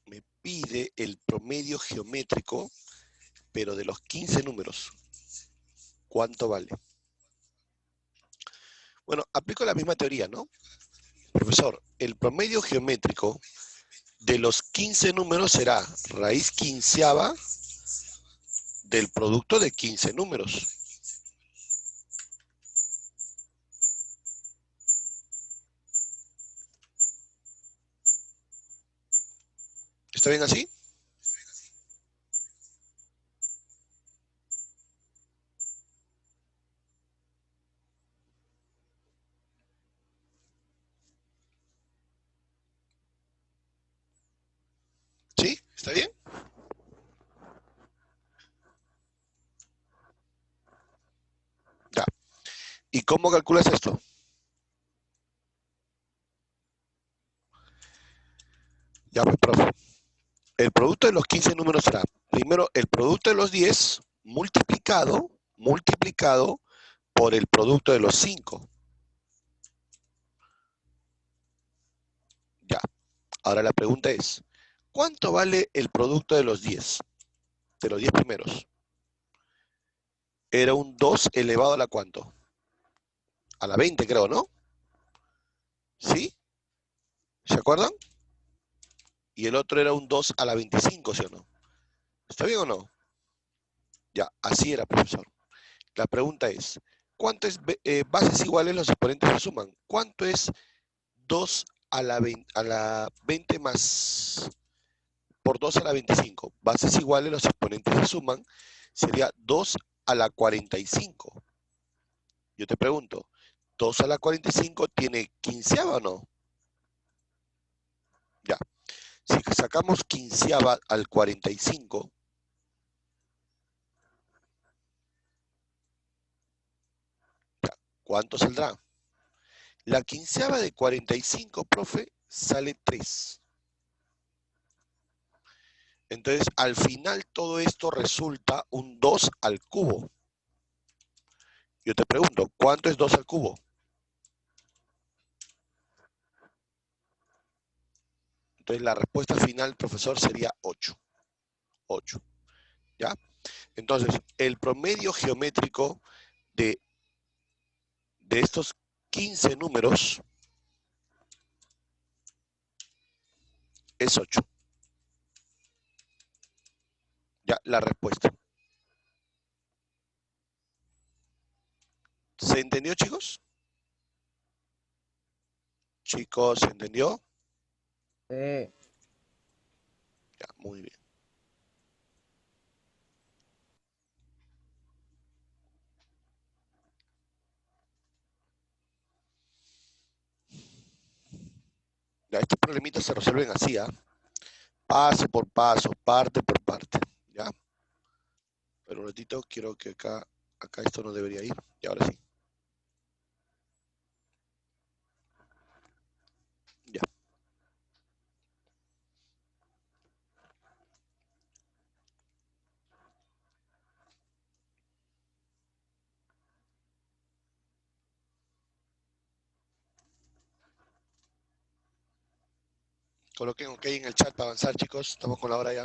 Me pide el promedio geométrico, pero de los 15 números. ¿Cuánto vale? Bueno, aplico la misma teoría, ¿no? Profesor, el promedio geométrico de los 15 números será raíz quinceava del producto de 15 números. ¿Está bien así? ¿Sí? ¿Está bien? Ya. ¿Y cómo calculas esto? Ya, pues, profe. El producto de los 15 números será, primero, el producto de los 10 multiplicado por el producto de los 5. Ya. Ahora la pregunta es, ¿cuánto vale el producto de los 10? De los 10 primeros. Era un 2 elevado a la ¿cuánto? A la 20, creo, ¿no? ¿Sí? ¿Se acuerdan? Y el otro era un 2 a la 25, ¿sí o no? ¿Está bien o no? Ya, así era, profesor. La pregunta es, ¿cuánto es bases iguales los exponentes se suman? ¿Cuánto es 2 a la 20 más por 2 a la 25? Bases iguales los exponentes se suman, sería 2 a la 45. Yo te pregunto, 2 a la 45 tiene quinceava o no. Ya. Si sacamos quinceava al 45, ya, ¿cuánto saldrá? La quinceava de 45, profe, sale 3. Entonces, al final todo esto resulta un 2 al cubo. Yo te pregunto, ¿cuánto es 2 al cubo? Entonces, la respuesta final, profesor, sería 8. 8. ¿Ya? Entonces, el promedio geométrico de estos 15 números es 8. Ya, la respuesta. ¿Se entendió, chicos? Chicos, ¿se entendió? Sí. Ya, muy bien. Ya, estos problemitas se resuelven así, ¿ah? Paso por paso, parte por parte, ¿ya? Pero un ratito, quiero que acá esto no debería ir, y ahora sí. Ya. Coloquen OK en el chat para avanzar, chicos. Estamos con la hora ya.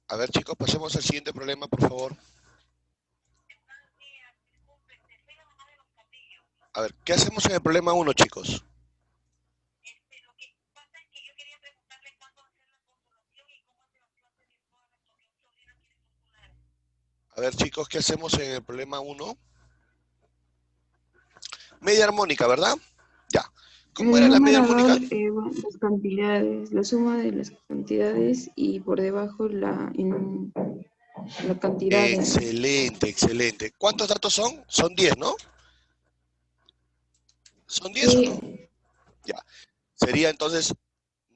A ver, chicos, pasemos al siguiente problema, por favor. A ver, ¿qué hacemos en el problema 1, chicos? A ver, chicos, ¿qué hacemos en el problema 1? Media armónica, ¿verdad? Ya. ¿Cómo En era el la media numerador armónica? van las cantidades, la suma de las cantidades y por debajo la cantidad de... Excelente, excelente. ¿Cuántos datos son? Son 10, ¿no? ¿Son 10 o no? Sí, Ya. Sería entonces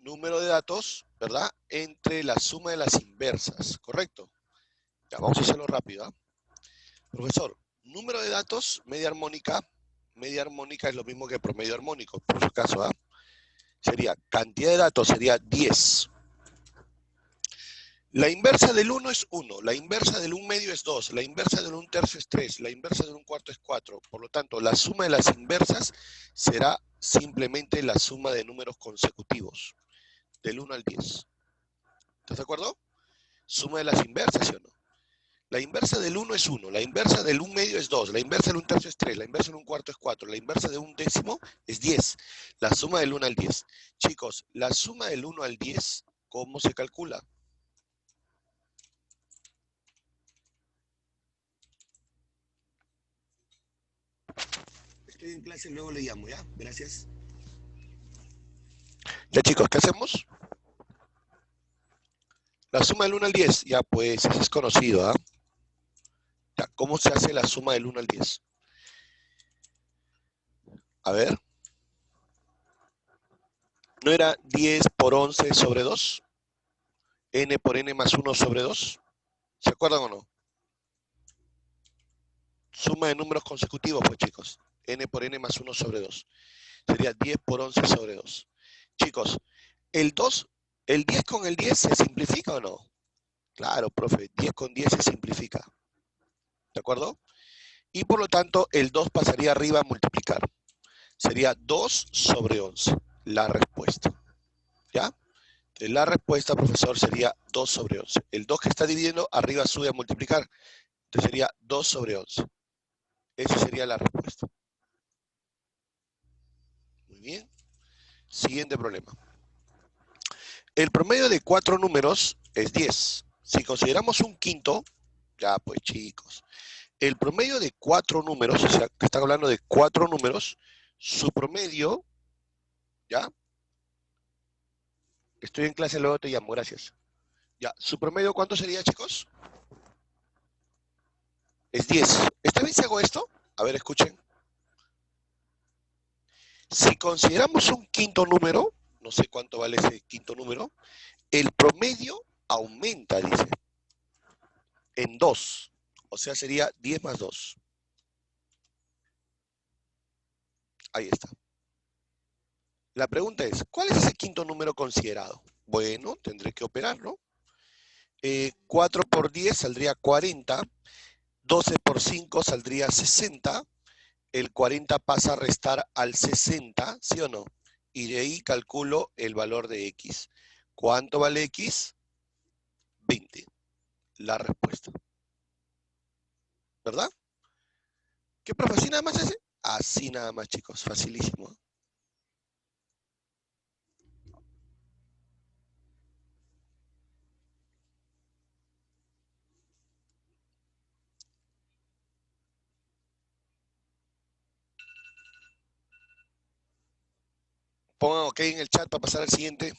número de datos, ¿verdad? Entre la suma de las inversas, ¿correcto? Ya, vamos a hacerlo rápido, ¿ah? Profesor, número de datos, media armónica es lo mismo que promedio armónico, por su caso, ¿ah? Sería, cantidad de datos sería 10. La inversa del 1 es 1, la inversa del 1 medio es 2, la inversa del 1 tercio es 3, la inversa del 1 cuarto es 4. Por lo tanto, la suma de las inversas será simplemente la suma de números consecutivos, del 1 al 10. ¿Estás de acuerdo? Suma de las inversas, ¿sí o no? La inversa del 1 es 1, la inversa del 1 medio es 2, la inversa del 1 tercio es 3, la inversa del 1 cuarto es 4, la inversa de 1 décimo es 10. La suma del 1 al 10. Chicos, la suma del 1 al 10, ¿cómo se calcula? Estoy en clase, luego le llamo, ¿ya? Gracias. Ya, chicos, ¿qué hacemos? La suma del 1 al 10, ya pues, eso es conocido, ¿ah? Ya, ¿cómo se hace la suma del 1 al 10? A ver. ¿No era 10 por 11 sobre 2? N por N más 1 sobre 2. ¿Se acuerdan o no? Suma de números consecutivos, pues, chicos. N por N más 1 sobre 2. Sería 10 por 11 sobre 2. Chicos, el 10 con el 10 se simplifica o no? Claro, profe, 10 con 10 se simplifica. ¿De acuerdo? Y por lo tanto, el 2 pasaría arriba a multiplicar. Sería 2 sobre 11, la respuesta. ¿Ya? Entonces, la respuesta, profesor, sería 2 sobre 11. El 2 que está dividiendo, arriba sube a multiplicar. Entonces sería 2 sobre 11. Esa sería la respuesta. Muy bien. Siguiente problema. El promedio de 4 números es 10. Si consideramos un quinto, ya pues chicos, el promedio de 4 números, o sea, que están hablando de 4 números, su promedio, ¿ya? Estoy en clase, luego te llamo, gracias. Ya, ¿su promedio cuánto sería, chicos? Es 10. ¿Está bien si hago esto? A ver, escuchen. Si consideramos un quinto número, no sé cuánto vale ese quinto número, el promedio aumenta, dice, en 2. O sea, sería 10 más 2. Ahí está. La pregunta es, ¿cuál es ese quinto número considerado? Bueno, tendré que operarlo. 4 por 10 saldría 40. 12 por 5 saldría 60. El 40 pasa a restar al 60, ¿sí o no? Y de ahí calculo el valor de X. ¿Cuánto vale X? 20. La respuesta. ¿Verdad? ¿Qué profe? ¿Así nada más ese? Así nada más, chicos. Facilísimo. Pongan OK en el chat para pasar al siguiente.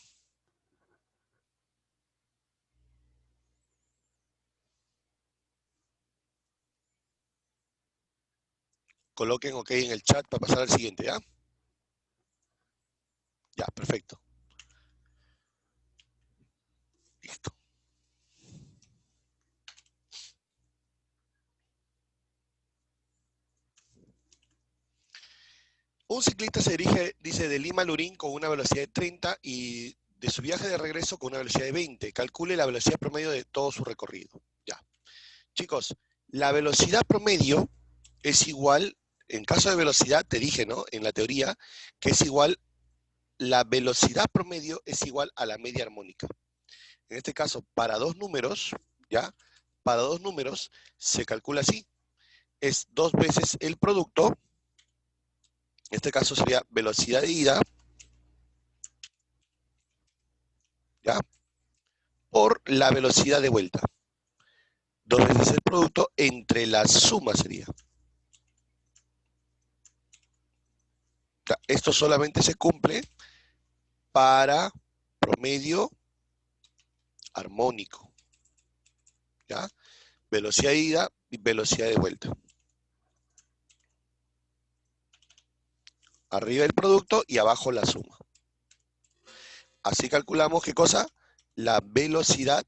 Coloquen OK en el chat para pasar al siguiente, ¿ya? Ya, perfecto. Listo. Un ciclista se dirige, dice, de Lima a Lurín con una velocidad de 30 y de su viaje de regreso con una velocidad de 20. Calcule la velocidad promedio de todo su recorrido. Ya. Chicos, la velocidad promedio es igual, en caso de velocidad, te dije, ¿no? En la teoría, que es igual, la velocidad promedio es igual a la media armónica. En este caso, para dos números, ¿ya? Para dos números se calcula así. Es 2 veces el producto. En este caso sería velocidad de ida, ¿ya? Por la velocidad de vuelta. 2 veces el producto entre la suma sería. Ya, esto solamente se cumple para promedio armónico, ¿ya? Velocidad de ida y velocidad de vuelta. Arriba el producto y abajo la suma. Así calculamos, ¿qué cosa? La velocidad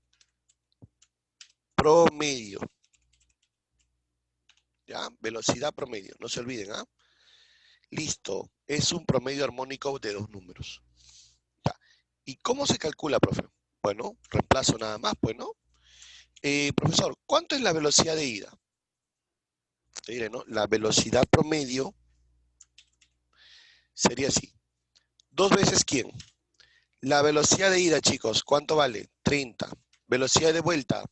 promedio. ¿Ya? Velocidad promedio, no se olviden, ¿ah? Listo, es un promedio armónico de dos números. ¿Ya? ¿Y cómo se calcula, profe? Bueno, reemplazo nada más, pues, ¿no? Profesor, ¿cuánto es la velocidad de ida? Te diré, ¿no? La velocidad promedio sería así. 2 veces ¿quién? La velocidad de ida, chicos, ¿cuánto vale? 30. Velocidad de vuelta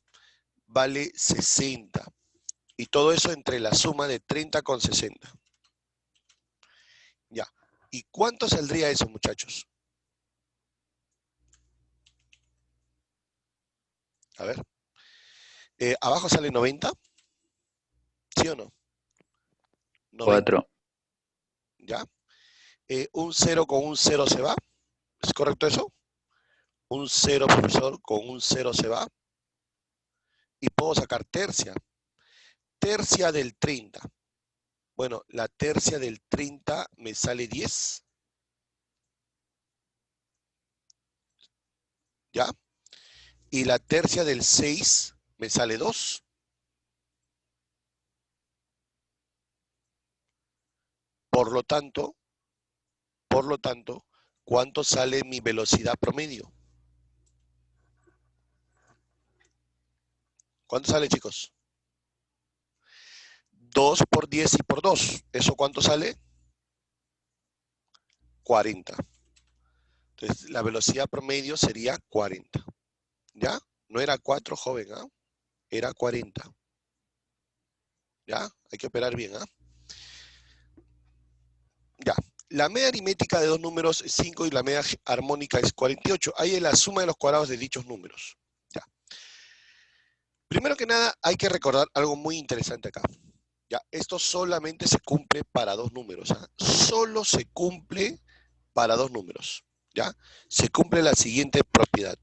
vale 60. Y todo eso entre la suma de 30 con 60. Ya. ¿Y cuánto saldría eso, muchachos? A ver. Abajo sale 90. ¿Sí o no? 90. 4. ¿Ya? Un 0 con un 0 se va. ¿Es correcto eso? Un 0, profesor, con un 0 se va. Y puedo sacar tercia. Tercia del 30. Bueno, la tercia del 30 me sale 10. ¿Ya? Y la tercia del 6 me sale 2. Por lo tanto, ¿cuánto sale mi velocidad promedio? ¿Cuánto sale, chicos? 2 por 10 y por 2. ¿Eso cuánto sale? 40. Entonces, la velocidad promedio sería 40. ¿Ya? No era 4, joven, ¿ah? Era 40. ¿Ya? Hay que operar bien, ¿ah? Ya. la media aritmética de dos números es 5 y la media armónica es 48. Ahí es la suma de los cuadrados de dichos números. Ya. Primero que nada, hay que recordar algo muy interesante acá. Ya, esto solamente se cumple para dos números. ¿Ah? Solo se cumple para dos números. ¿Ya? Se cumple la siguiente propiedad.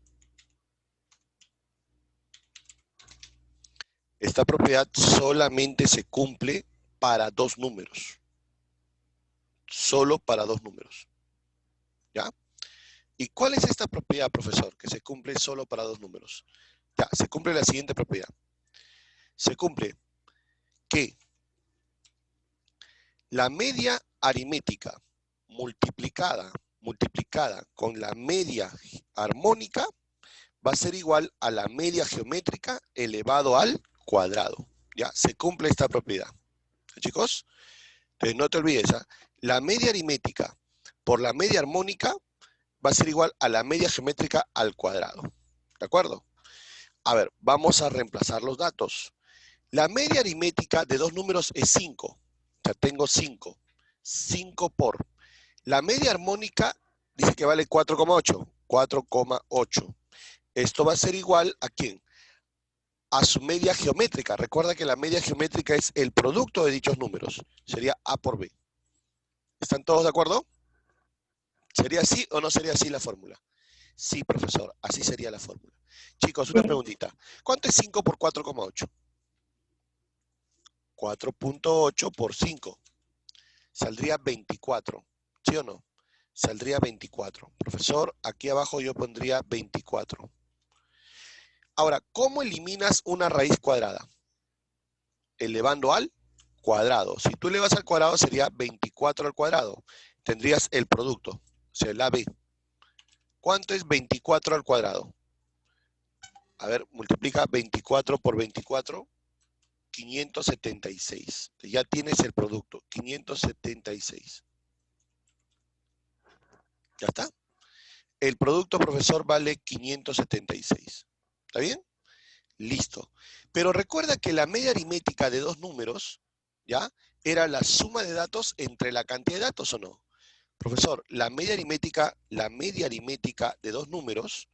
Esta propiedad solamente se cumple para dos números. Solo para dos números. ¿Ya? ¿Y cuál es esta propiedad, profesor? Que se cumple solo para dos números. Ya, se cumple la siguiente propiedad. Se cumple que la media aritmética multiplicada con la media armónica va a ser igual a la media geométrica elevado al cuadrado. Ya, se cumple esta propiedad. Chicos, entonces no te olvides, ¿eh? La media aritmética por la media armónica va a ser igual a la media geométrica al cuadrado. ¿De acuerdo? A ver, vamos a reemplazar los datos. La media aritmética de dos números es 5. Ya tengo 5. 5 por. La media armónica dice que vale 4,8. 4,8. Esto va a ser igual a ¿quién? A su media geométrica. Recuerda que la media geométrica es el producto de dichos números. Sería A por B. ¿Están todos de acuerdo? ¿Sería así o no sería así la fórmula? Sí, profesor, así sería la fórmula. Chicos, una preguntita. ¿Cuánto es 5 por 4,8? 4.8 por 5. Saldría 24. ¿Sí o no? Saldría 24. Profesor, aquí abajo yo pondría 24. Ahora, ¿cómo eliminas una raíz cuadrada? Elevando al cuadrado. Si tú elevas al cuadrado sería 24 al cuadrado. Tendrías el producto, o sea, el AB. ¿Cuánto es 24 al cuadrado? A ver, multiplica 24 por 24. 576. Ya tienes el producto, 576. ¿Ya está? El producto, profesor, vale 576. ¿Está bien? Listo. Pero recuerda que la media aritmética de dos números, ¿ya? Era la suma de datos entre la cantidad de datos, ¿o no? Profesor, la media aritmética de dos números,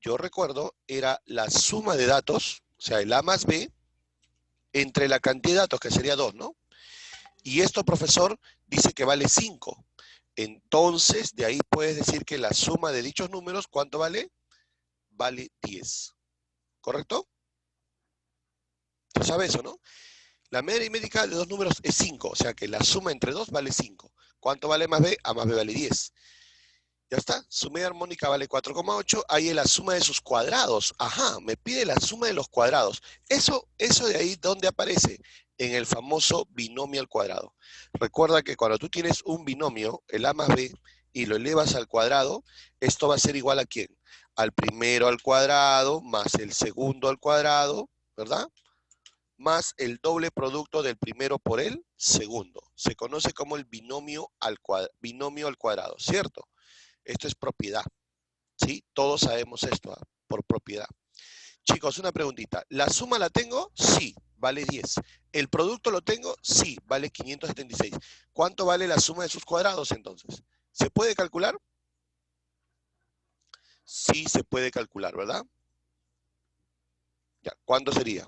yo recuerdo, era la suma de datos, o sea, el A más B, entre la cantidad de datos, que sería 2, ¿no? Y esto, profesor, dice que vale 5. Entonces, de ahí puedes decir que la suma de dichos números, ¿cuánto vale? Vale 10. ¿Correcto? ¿Tú sabes eso, no? La media aritmética de dos números es 5, o sea que la suma entre 2 vale 5. ¿Cuánto vale más B? A más B vale 10. Ya está, su media armónica vale 4,8, ahí es la suma de sus cuadrados. Ajá, me pide la suma de los cuadrados. Eso de ahí, ¿dónde aparece? En el famoso binomio al cuadrado. Recuerda que cuando tú tienes un binomio, el A más B, y lo elevas al cuadrado, esto va a ser igual a ¿quién? Al primero al cuadrado, más el segundo al cuadrado, ¿verdad? Más el doble producto del primero por el segundo. Se conoce como el binomio al cuadrado, ¿cierto? Esto es propiedad, ¿sí? Todos sabemos esto, ¿eh? Por propiedad. Chicos, una preguntita. ¿La suma la tengo? Sí, vale 10. ¿El producto lo tengo? Sí, vale 576. ¿Cuánto vale la suma de sus cuadrados entonces? ¿Se puede calcular? Sí, se puede calcular, ¿verdad? Ya, ¿cuánto sería?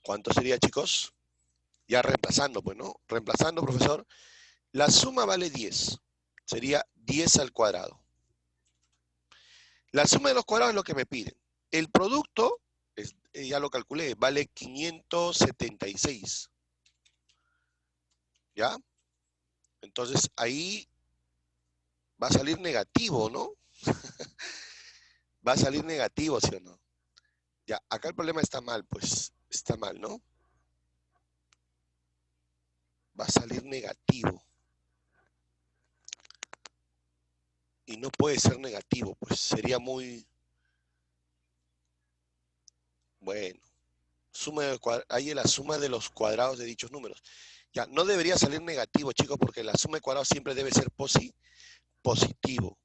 ¿Cuánto sería, chicos? Ya reemplazando, pues, ¿no? Reemplazando, profesor. La suma vale 10. Sería 10 al cuadrado. La suma de los cuadrados es lo que me piden. El producto, ya lo calculé, vale 576. ¿Ya? Entonces, ahí va a salir negativo, ¿no? Va a salir negativo, ¿sí o no? Ya, acá el problema está mal, pues. Está mal, ¿no? Va a salir negativo. Y no puede ser negativo, pues sería muy... Bueno. Ahí es la suma de los cuadrados de dichos números. Ya, no debería salir negativo, chicos, porque la suma de cuadrados siempre debe ser positivo.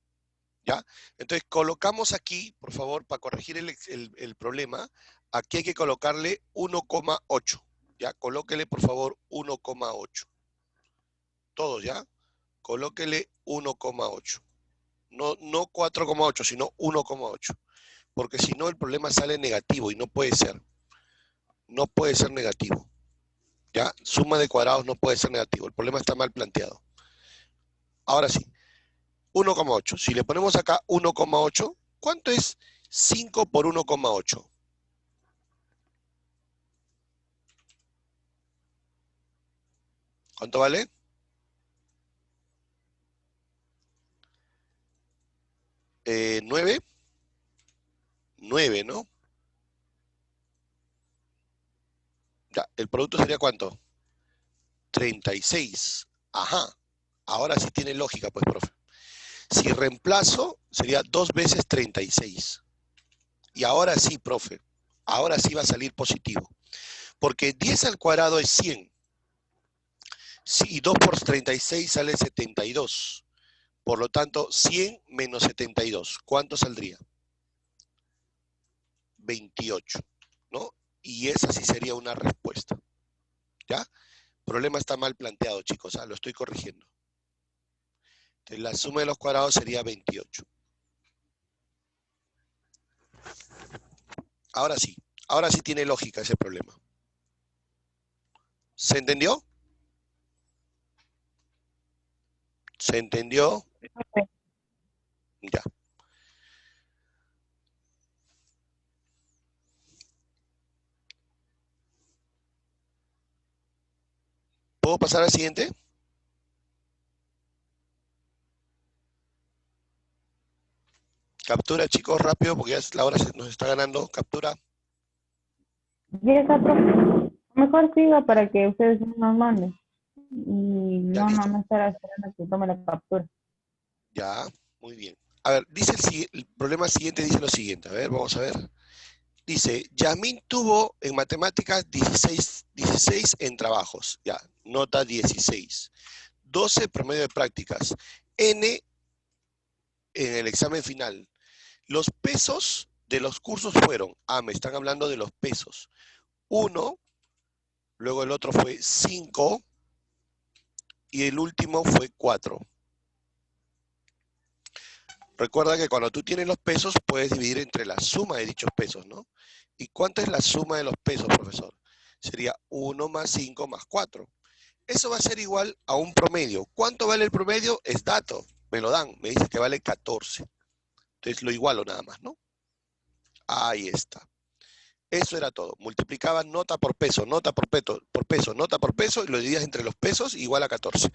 ¿Ya? Entonces colocamos aquí, por favor, para corregir el problema, aquí hay que colocarle 1,8. ¿Ya? Colóquele, por favor, 1,8. Todos, ¿ya? Colóquele 1,8. No 4,8, sino 1,8. Porque si no, el problema sale negativo y no puede ser. No puede ser negativo. ¿Ya? Suma de cuadrados no puede ser negativo. El problema está mal planteado. Ahora sí. 1,8. Si le ponemos acá 1,8, ¿cuánto es 5 por 1,8? ¿Cuánto vale? 9. 9, ¿no? Ya, ¿el producto sería cuánto? 36. Ajá. Ahora sí tiene lógica, pues, profe. Si reemplazo, sería 2 veces 36. Y ahora sí, profe. Ahora sí va a salir positivo. Porque 10 al cuadrado es 100. Sí, 2 por 36 sale 72. Por lo tanto, 100 menos 72. ¿Cuánto saldría? 28, ¿no? Y esa sí sería una respuesta. ¿Ya? El problema está mal planteado, chicos. Lo estoy corrigiendo. Entonces, la suma de los cuadrados sería 28. Ahora sí tiene lógica ese problema. ¿Se entendió? ¿Se entendió? Ya. ¿Puedo pasar al siguiente? Captura, chicos, rápido, porque ya la hora nos está ganando. Captura. Ya está, profe. Mejor siga para que ustedes no nos manden. Y Ya, listo. no estar esperando que tome la captura. Ya, muy bien. A ver, dice el problema siguiente dice lo siguiente. A ver, vamos a ver. Dice, Yasmín tuvo en matemáticas 16 en trabajos. Ya, nota 16. 12 promedio de prácticas. N en el examen final. Los pesos de los cursos fueron, me están hablando de los pesos. 1, luego el otro fue 5 y el último fue 4. Recuerda que cuando tú tienes los pesos puedes dividir entre la suma de dichos pesos, ¿no? ¿Y cuánto es la suma de los pesos, profesor? Sería 1 más 5 más 4. Eso va a ser igual a un promedio. ¿Cuánto vale el promedio? Es dato. Me lo dan. Me dice que vale 14. Entonces lo igualo nada más, ¿no? Ahí está. Eso era todo. Multiplicabas nota por peso, nota por peso, nota por peso, y lo dividías entre los pesos, igual a 14.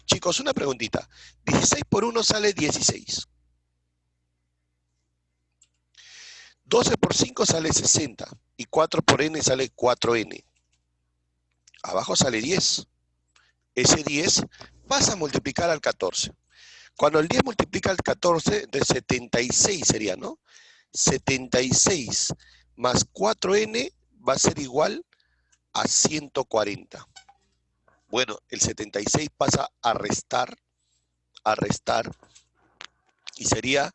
Chicos, una preguntita. 16 por 1 sale 16. 12 por 5 sale 60. Y 4 por n sale 4n. Abajo sale 10. Ese 10 vas a multiplicar al 14. Cuando el 10 multiplica al 14, de 76 sería, ¿no? 76 más 4n va a ser igual a 140. Bueno, el 76 pasa a restar, y sería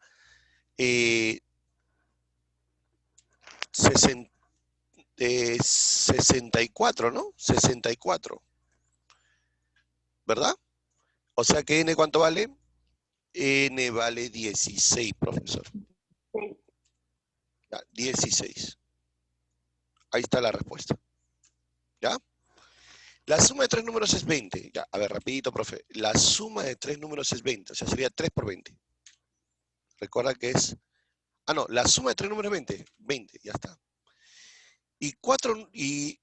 64, ¿no? 64, ¿verdad? O sea que n, ¿cuánto vale? N vale 16, profesor. Ya, 16. Ahí está la respuesta. ¿Ya? La suma de 3 números es 20. Ya, a ver, rapidito, profe. La suma de 3 números es 20. O sea, sería 3 por 20. Recuerda que es... no, la suma de 3 números es 20. 20, ya está. Y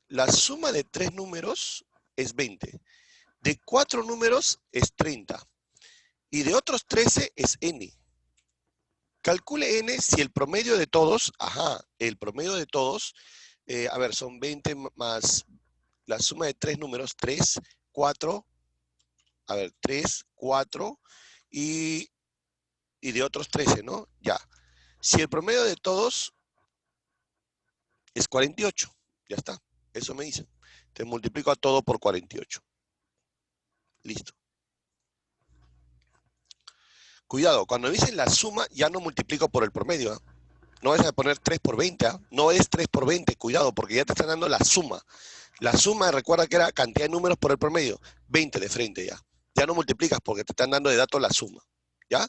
la suma de 3 números es 20. De 4 números es 30. Y de otros 13 es n. Calcule n si el promedio de todos, el promedio de todos, a ver, son 20 más la suma de 3 números, 3, 4, a ver, 3, 4 y de otros 13, ¿no? Ya. Si el promedio de todos es 48, ya está. Eso me dicen. Te multiplico a todo por 48. Listo. Cuidado, cuando me dicen la suma, ya no multiplico por el promedio. ¿Eh? No vas a poner 3 por 20, ¿eh? No es 3 por 20, cuidado, porque ya te están dando la suma. La suma, recuerda que era cantidad de números por el promedio, 20 de frente ya. Ya no multiplicas porque te están dando de datos la suma, ¿ya?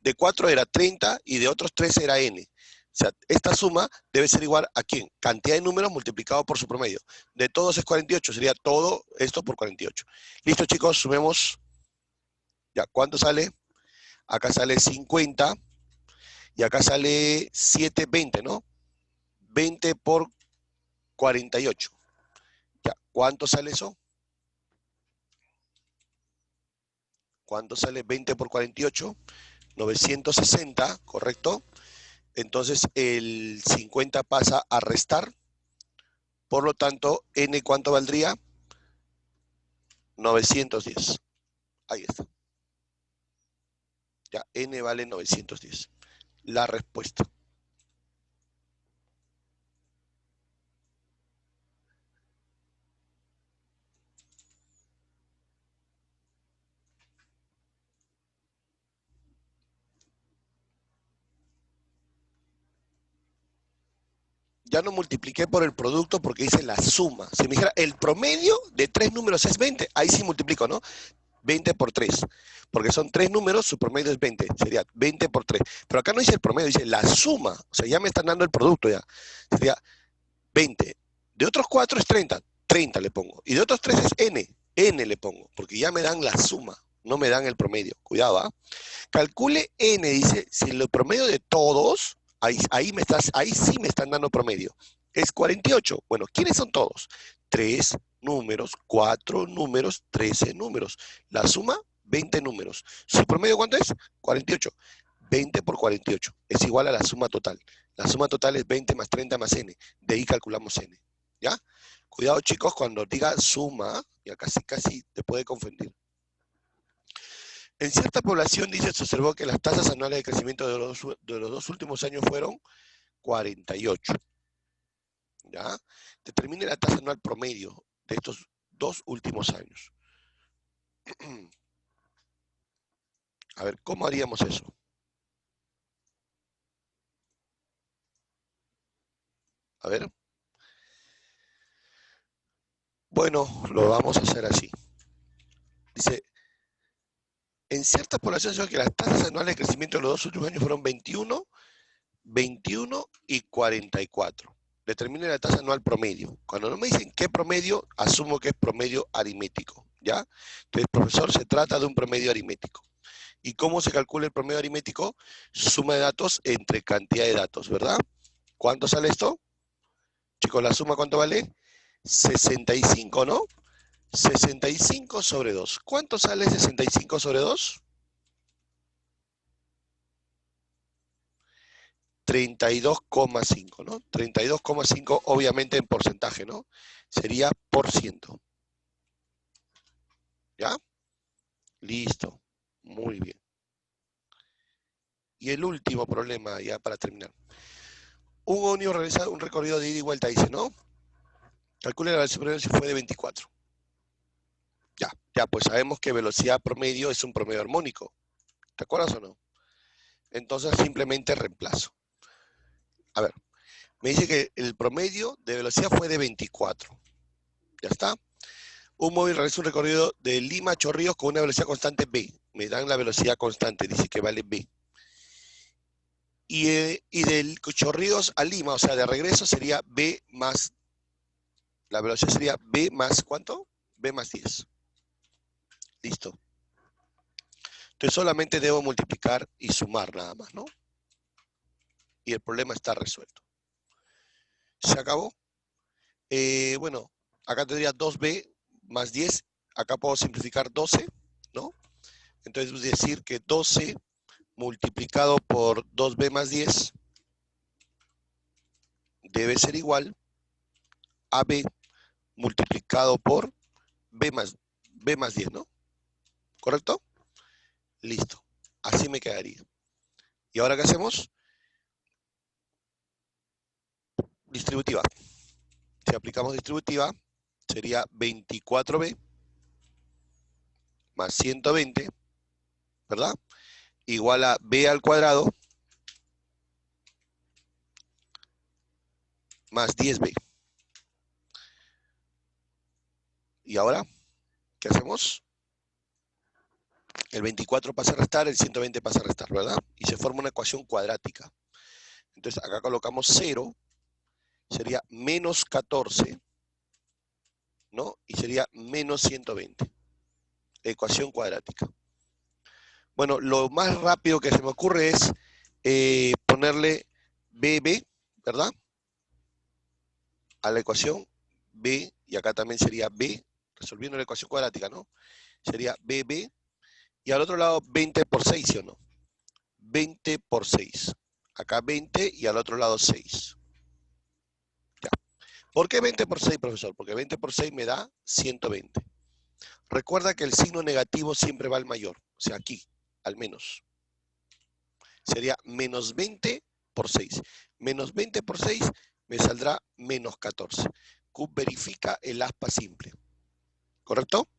De 4 era 30 y de otros 3 era n. O sea, esta suma debe ser igual a ¿quién? Cantidad de números multiplicado por su promedio. De todos es 48, sería todo esto por 48. Listo, chicos, sumemos. Ya, ¿cuánto sale? Acá sale 50 y acá sale 720, ¿no? 20 por 48. Ya, ¿cuánto sale eso? ¿Cuánto sale 20 por 48? 960, ¿correcto? Entonces el 50 pasa a restar. Por lo tanto, n ¿cuánto valdría? 910. Ahí está. Ya, n vale 910. La respuesta. Ya no multipliqué por el producto porque hice la suma. Si me dijera, el promedio de 3 números es 20, ahí sí multiplico, ¿no? 20 por 3. Porque son 3 números, su promedio es 20. Sería 20 por 3. Pero acá no dice el promedio, dice la suma. O sea, ya me están dando el producto ya. Sería 20. De otros 4 es 30. 30 le pongo. Y de otros 3 es n. N le pongo. Porque ya me dan la suma. No me dan el promedio. Cuidado, ¿ah? Calcule n, dice, si el promedio de todos... Ahí sí me están dando promedio. Es 48. Bueno, ¿quiénes son todos? 3 números, 4 números, 13 números. La suma, 20 números. ¿Su promedio cuánto es? 48. 20 por 48 es igual a la suma total. La suma total es 20 más 30 más n. De ahí calculamos n. ¿Ya? Cuidado, chicos, cuando diga suma, ya casi te puede confundir. En cierta población, dice, se observó que las tasas anuales de crecimiento de los 2 últimos años fueron 48. ¿Ya? Determine la tasa anual promedio de estos 2 últimos años. A ver, ¿cómo haríamos eso? A ver. Bueno, lo vamos a hacer así. Dice, en cierta población se ve que las tasas anuales de crecimiento de los 2 últimos años fueron 21, 21 y 44. Determine la tasa anual promedio. Cuando no me dicen qué promedio, asumo que es promedio aritmético, ¿ya? Entonces, profesor, se trata de un promedio aritmético. ¿Y cómo se calcula el promedio aritmético? Suma de datos entre cantidad de datos, ¿verdad? ¿Cuánto sale esto? Chicos, la suma, ¿cuánto vale? 65, ¿no? 65 sobre 2. ¿Cuánto sale 65 sobre 2? 32,5, ¿no? 32,5 obviamente en porcentaje, ¿no? Sería por ciento. ¿Ya? Listo. Muy bien. Y el último problema, ya para terminar. Un ómnibus realiza un recorrido de ida y vuelta, dice, ¿no? Calcule la velocidad promedio si fue de 24. Ya, pues sabemos que velocidad promedio es un promedio armónico. ¿Te acuerdas o no? Entonces simplemente reemplazo. A ver, me dice que el promedio de velocidad fue de 24. Ya está. Un móvil realiza un recorrido de Lima a Chorrillos con una velocidad constante B. Me dan la velocidad constante, dice que vale B. Y del Chorrillos a Lima, o sea, de regreso sería B más, la velocidad sería B más, ¿cuánto? B más 10. Listo. Entonces solamente debo multiplicar y sumar nada más, ¿no? Y el problema está resuelto. ¿Se acabó? Bueno, acá tendría 2B más 10. Acá puedo simplificar 12, ¿no? Entonces voy a decir que 12 multiplicado por 2B más 10 debe ser igual a B multiplicado por B más 10, ¿no? ¿Correcto? Listo. Así me quedaría. ¿Y ahora qué hacemos? Distributiva. Si aplicamos distributiva, sería 24B más 120, ¿verdad? igual a b al cuadrado más 10b. ¿Y ahora qué hacemos? El 24 pasa a restar, el 120 pasa a restar, ¿verdad? Y se forma una ecuación cuadrática. Entonces acá colocamos 0, sería menos 14, ¿no? Y sería menos 120. Ecuación cuadrática. Bueno, lo más rápido que se me ocurre es ponerle BB, ¿verdad? A la ecuación B, y acá también sería B, resolviendo la ecuación cuadrática, ¿no? Sería BB, y al otro lado 20 por 6, ¿sí o no? 20 por 6. Acá 20 y al otro lado 6. Ya. ¿Por qué 20 por 6, profesor? Porque 20 por 6 me da 120. Recuerda que el signo negativo siempre va al mayor, o sea, aquí, al menos. Sería menos 20 por 6. Menos 20 por 6 me saldrá menos 14. Q verifica el aspa simple. ¿Correcto?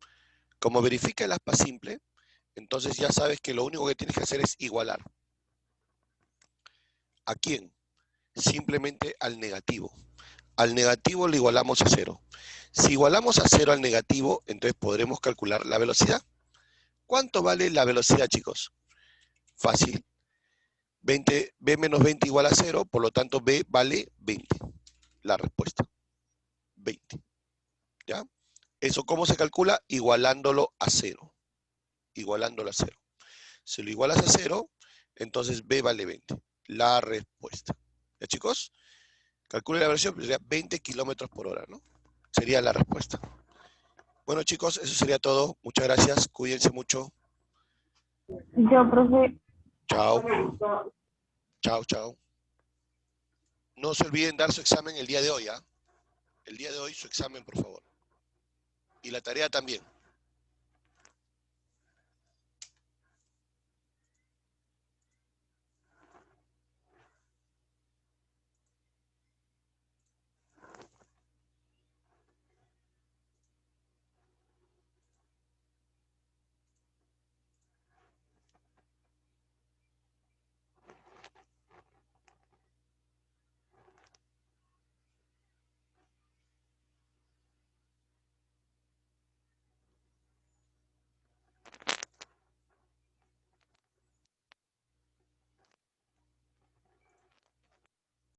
Como verifica el aspa simple, entonces ya sabes que lo único que tienes que hacer es igualar. ¿A quién? Simplemente al negativo. Al negativo le igualamos a 0. Si igualamos a 0 al negativo, entonces podremos calcular la velocidad. ¿Cuánto vale la velocidad, chicos? Fácil. 20, b menos 20 igual a 0, por lo tanto b vale 20. La respuesta. 20. ¿Ya? ¿Eso cómo se calcula? Igualándolo a 0. Igualándolo a 0. Si lo igualas a 0, entonces b vale 20. La respuesta. ¿Ya, chicos? Calcule la velocidad, sería 20 kilómetros por hora, ¿no? Sería la respuesta. Bueno, chicos, eso sería todo. Muchas gracias. Cuídense mucho. Yo, profe. Chao. Chao, chao. No se olviden dar su examen el día de hoy, ¿ah? El día de hoy su examen, por favor. Y la tarea también.